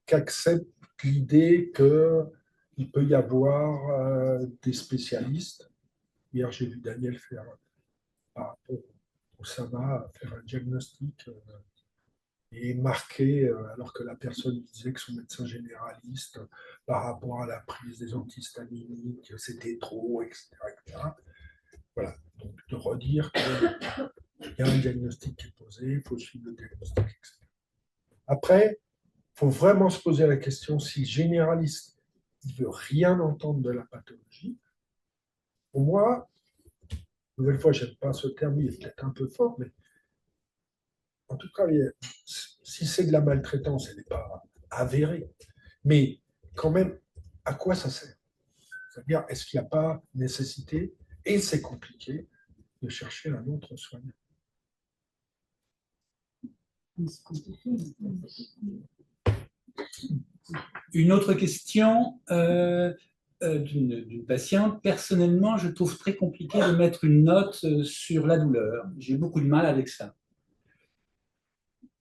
qui acceptent l'idée qu'il peut y avoir des spécialistes. Hier, j'ai vu Daniel faire, par rapport au SAMA, faire un diagnostic et marquer, alors que la personne disait que son médecin généraliste, par rapport à la prise des antihistaminiques, c'était trop, etc., etc. Voilà, donc de redire qu'il y a un diagnostic qui est posé, il faut suivre le diagnostic, etc. Après, il faut vraiment se poser la question si le généraliste ne veut rien entendre de la pathologie. Pour moi, nouvelle fois, je n'aime pas ce terme, il est peut-être un peu fort, mais en tout cas, si c'est de la maltraitance, elle n'est pas avérée. Mais quand même, à quoi ça sert? C'est-à-dire, est-ce qu'il n'y a pas nécessité, et c'est compliqué, de chercher un autre soignant?
Une autre question d'une patiente. Personnellement, je trouve très compliqué de mettre une note sur la douleur. J'ai beaucoup de mal avec ça.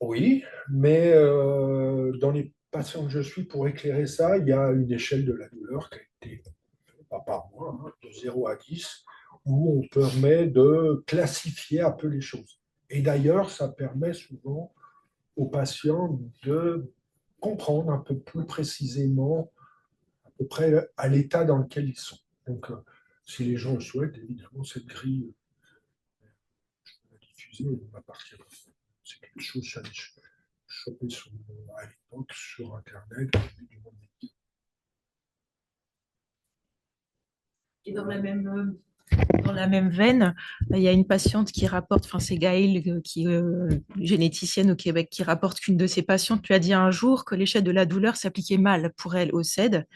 Oui, mais dans les patients que je suis, pour éclairer ça, il y a une échelle de la douleur qui a été, pas par moi, hein, de 0 à 10, où on permet de classifier un peu les choses. Et d'ailleurs, ça permet souvent aux patients de comprendre un peu plus précisément à peu près à l'état dans lequel ils sont. Donc, si les gens le souhaitent, évidemment, cette grille, je peux la diffuser à partir de ça. C'est quelque chose que j'avais chopé à l'époque sur Internet.
Et dans la même veine, il y a une patiente qui rapporte, enfin c'est Gaëlle, qui est généticienne au Québec, qui rapporte qu'une de ses patientes lui a dit un jour que l'échelle de la douleur s'appliquait mal pour elle au SED,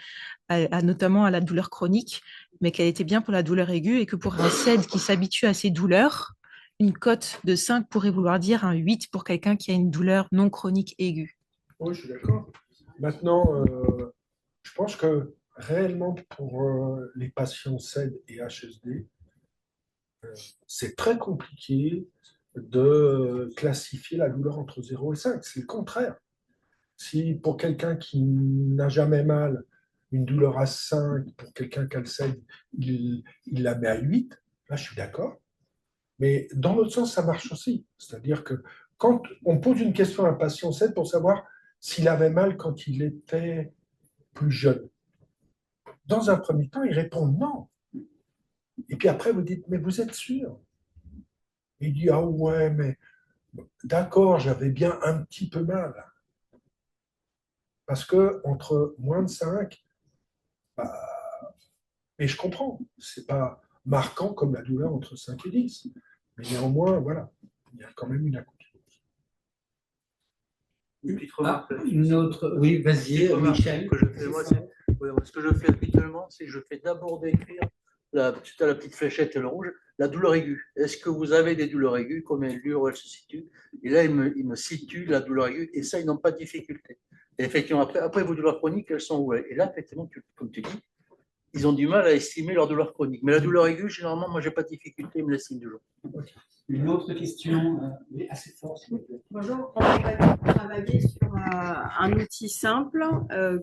notamment à la douleur chronique, mais qu'elle était bien pour la douleur aiguë et que pour un SED qui s'habitue à ces douleurs, une cote de 5 pourrait vouloir dire un 8 pour quelqu'un qui a une douleur non chronique aiguë.
Oui, je suis d'accord. Maintenant, je pense que réellement pour les patients SED et HSD, c'est très compliqué de classifier la douleur entre 0 et 5. C'est le contraire. Si pour quelqu'un qui n'a jamais mal, une douleur à 5, pour quelqu'un qui a le SED, il la met à 8, là je suis d'accord. Mais dans l'autre sens, ça marche aussi. C'est-à-dire que quand on pose une question à un patient SED pour savoir s'il avait mal quand il était plus jeune, dans un premier temps, il répond non. Et puis après, vous dites, mais vous êtes sûr? Il dit, ah ouais, mais d'accord, j'avais bien un petit peu mal. Parce que entre moins de 5, bah, et je comprends, ce n'est pas marquant comme la douleur entre 5 et 10. Mais néanmoins, voilà, il y a quand même une accoutumance.
Une petite remarque.
Une autre, oui, vas-y, Michel.
Ce que je fais habituellement, c'est que je fais d'abord décrire suite à la petite fléchette et le rouge, la douleur aiguë. Est-ce que vous avez des douleurs aiguës? Combien elles durent, où elles se situent? Et là, il me situe la douleur aiguë, et ça, ils n'ont pas de difficulté. Et effectivement, après vos douleurs chroniques, elles sont où? Et là, effectivement, comme tu dis, ils ont du mal à estimer leur douleur chronique. Mais la douleur aiguë, généralement, moi, je n'ai pas de difficulté, ils me l'estiment toujours.
Une autre question, assez forte, s'il vous plaît.
Bonjour, on va travailler sur un outil simple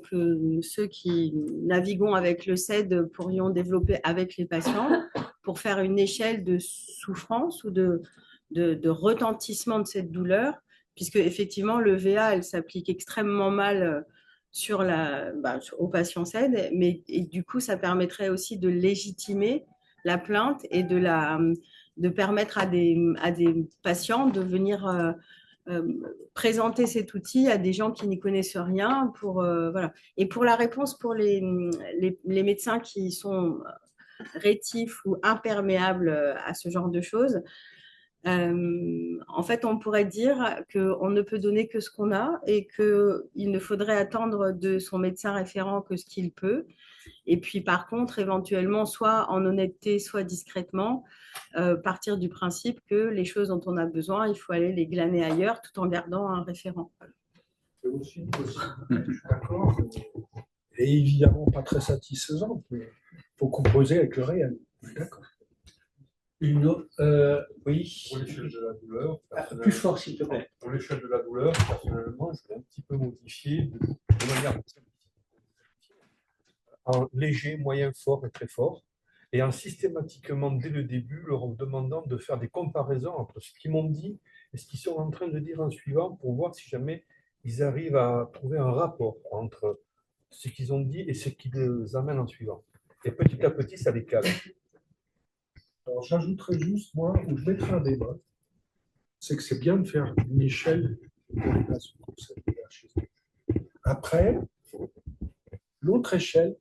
que ceux qui naviguons avec le CED pourrions développer avec les patients pour faire une échelle de souffrance ou de retentissement de cette douleur, puisque effectivement le VA, elle s'applique extrêmement mal aux patients CED, mais du coup ça permettrait aussi de légitimer la plainte et de permettre à des patients de venir présenter cet outil à des gens qui n'y connaissent rien. Voilà. Et pour la réponse pour les médecins qui sont rétifs ou imperméables à ce genre de choses, en fait, on pourrait dire qu'on ne peut donner que ce qu'on a et qu'il ne faudrait attendre de son médecin référent que ce qu'il peut. Et puis, par contre, éventuellement, soit en honnêteté, soit discrètement, partir du principe que les choses dont on a besoin, il faut aller les glaner ailleurs tout en gardant un référent.
C'est aussi possible, je suis d'accord. Et évidemment pas très satisfaisant, mais il faut composer avec le réel. D'accord.
Une autre, oui.
Pour l'échelle de la douleur,
Plus fort, s'il te plaît.
Pour l'échelle de la douleur, personnellement, je l'ai un petit peu modifié de manière en léger, moyen, fort et très fort, et en systématiquement, dès le début, leur demandant de faire des comparaisons entre ce qu'ils m'ont dit et ce qu'ils sont en train de dire en suivant pour voir si jamais ils arrivent à trouver un rapport entre ce qu'ils ont dit et ce qui les amène en suivant. Et petit à petit, ça les calme.
Alors, j'ajouterais juste, moi, où je mettrais un débat, c'est que c'est bien de faire une échelle pour les patients concertés. Après, l'autre échelle,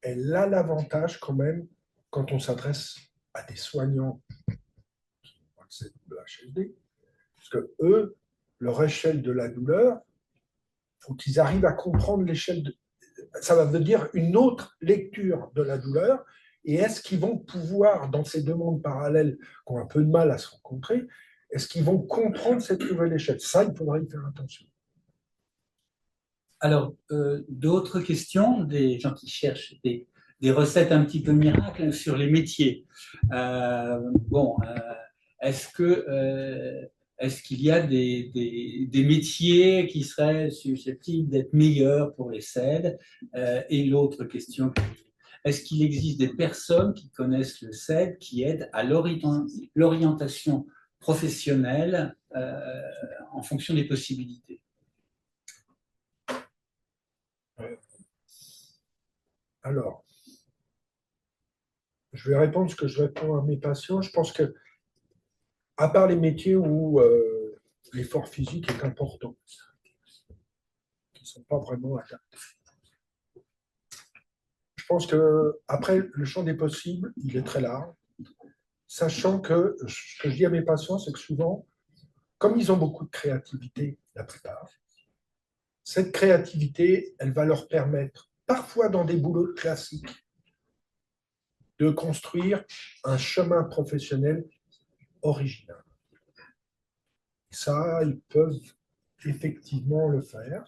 elle a l'avantage quand même, quand on s'adresse à des soignants qui ont accès de la HSD, parce que eux, leur échelle de la douleur, il faut qu'ils arrivent à comprendre l'échelle de... Ça veut dire une autre lecture de la douleur. Et est-ce qu'ils vont pouvoir, dans ces demandes parallèles qui ont un peu de mal à se rencontrer, est-ce qu'ils vont comprendre cette nouvelle échelle? Ça, il faudra y faire attention.
Alors, d'autres questions, des gens qui cherchent des recettes un petit peu miracles sur les métiers. Est-ce qu'il y a des métiers qui seraient susceptibles d'être meilleurs pour les CED? Et l'autre question, est-ce qu'il existe des personnes qui connaissent le CED qui aident à l'orientation professionnelle en fonction des possibilités?
Alors, je vais répondre ce que je réponds à mes patients. Je pense que, à part les métiers où l'effort physique est important, qui ne sont pas vraiment adaptés. Je pense que après le champ des possibles, il est très large, sachant que ce que je dis à mes patients, c'est que souvent, comme ils ont beaucoup de créativité, la plupart, cette créativité, elle va leur permettre, parfois dans des boulots classiques, de construire un chemin professionnel original. Ça, ils peuvent effectivement le faire.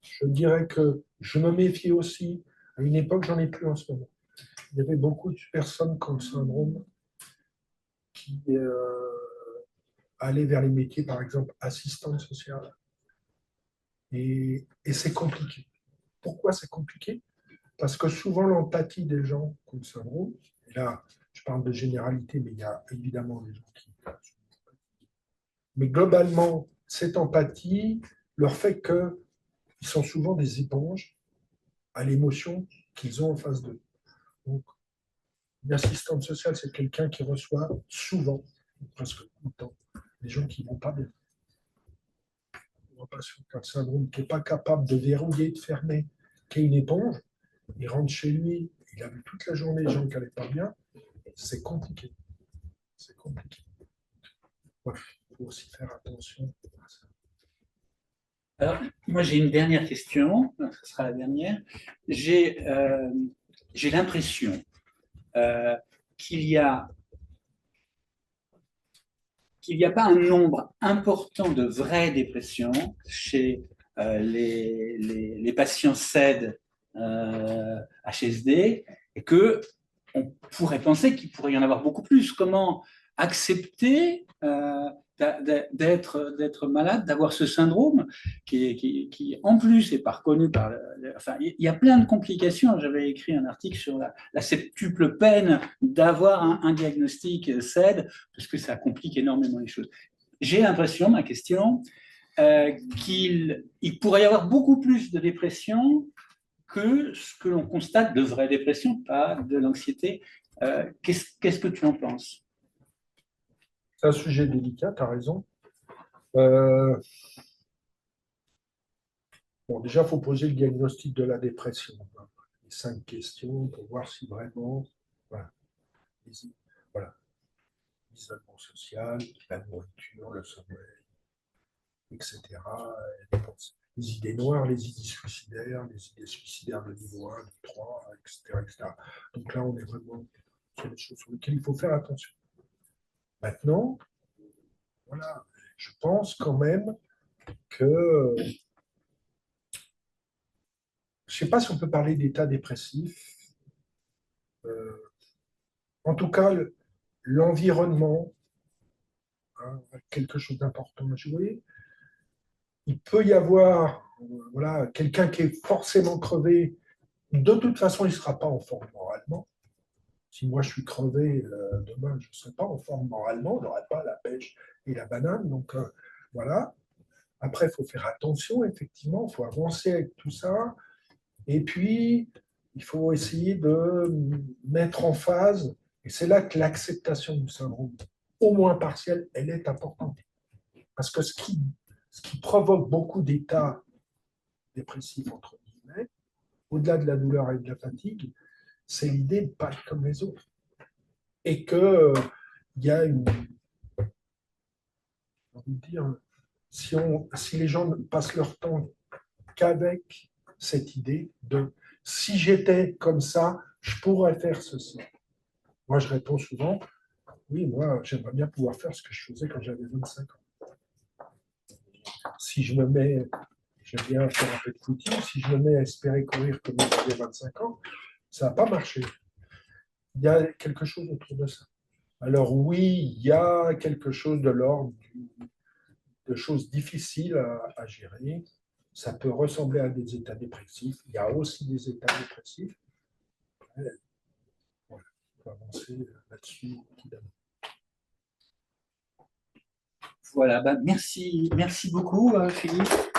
Je dirais que je me méfie aussi. À une époque, j'en ai plus en ce moment. Il y avait beaucoup de personnes qui ont le syndrome qui allaient vers les métiers, par exemple, assistante sociale. Et c'est compliqué. Pourquoi c'est compliqué? Parce que souvent, l'empathie des gens qui ont le syndrome, et là, je parle de généralité, mais il y a évidemment des gens qui... Mais globalement, cette empathie leur fait qu'ils sont souvent des éponges à l'émotion qu'ils ont en face d'eux. Donc, une assistante sociale, c'est quelqu'un qui reçoit souvent, presque tout le temps, des gens qui ne vont pas bien. patient qui a le syndrome, qui n'est pas capable de verrouiller, de fermer, qui est une éponge, il rentre chez lui, il a vu toute la journée les gens qui n'allaient pas bien, c'est compliqué. C'est compliqué. Il faut aussi faire attention à ça.
Alors, moi, j'ai une dernière question, ce sera la dernière. J'ai l'impression qu'il n'y a pas un nombre important de vraies dépressions chez les patients SED HSD et qu'on pourrait penser qu'il pourrait y en avoir beaucoup plus. Comment accepter d'être malade, d'avoir ce syndrome qui en plus n'est pas reconnu par... Enfin, il y a plein de complications. J'avais écrit un article sur la septuple peine d'avoir un diagnostic SED, parce que ça complique énormément les choses. J'ai l'impression, ma question, qu'il pourrait y avoir beaucoup plus de dépression que ce que l'on constate de vraies dépressions, pas de l'anxiété. Qu'est-ce que tu en penses ?
C'est un sujet délicat, tu as raison. Bon, déjà, il faut poser le diagnostic de la dépression. Les 5 questions pour voir si vraiment, voilà, l'isolement social, la nourriture, le sommeil, etc. Les idées noires, les idées suicidaires de niveau 1, de 3, etc. Donc là, on est vraiment sur des choses sur lesquelles il faut faire attention. Maintenant, voilà, je pense quand même que, je ne sais pas si on peut parler d'état dépressif. En tout cas, l'environnement a quelque chose d'important à jouer. Il peut y avoir quelqu'un qui est forcément crevé. De toute façon, il ne sera pas en forme moralement. Si moi je suis crevé, demain je ne serai pas en forme moralement, je n'aurai pas la pêche et la banane. Donc voilà. Après, il faut faire attention, effectivement, il faut avancer avec tout ça. Et puis, il faut essayer de mettre en phase, et c'est là que l'acceptation du syndrome, au moins partielle, elle est importante. Parce que ce qui provoque beaucoup d'états dépressifs, entre guillemets, au-delà de la douleur et de la fatigue, c'est l'idée de ne pas être comme les autres. Et qu'il y a une... J'ai envie de dire, si les gens ne passent leur temps qu'avec cette idée de « si j'étais comme ça, je pourrais faire ceci ». Moi, je réponds souvent « oui, moi, j'aimerais bien pouvoir faire ce que je faisais quand j'avais 25 ans ». Si je me mets, j'aime bien faire un peu de footing, si je me mets à espérer courir comme j'avais 25 ans, ça n'a pas marché. Il y a quelque chose autour de ça. Alors oui, il y a quelque chose de l'ordre de choses difficiles à gérer. Ça peut ressembler à des états dépressifs. Il y a aussi des états dépressifs. Voilà, on peut avancer là-dessus.
Voilà, merci beaucoup Philippe.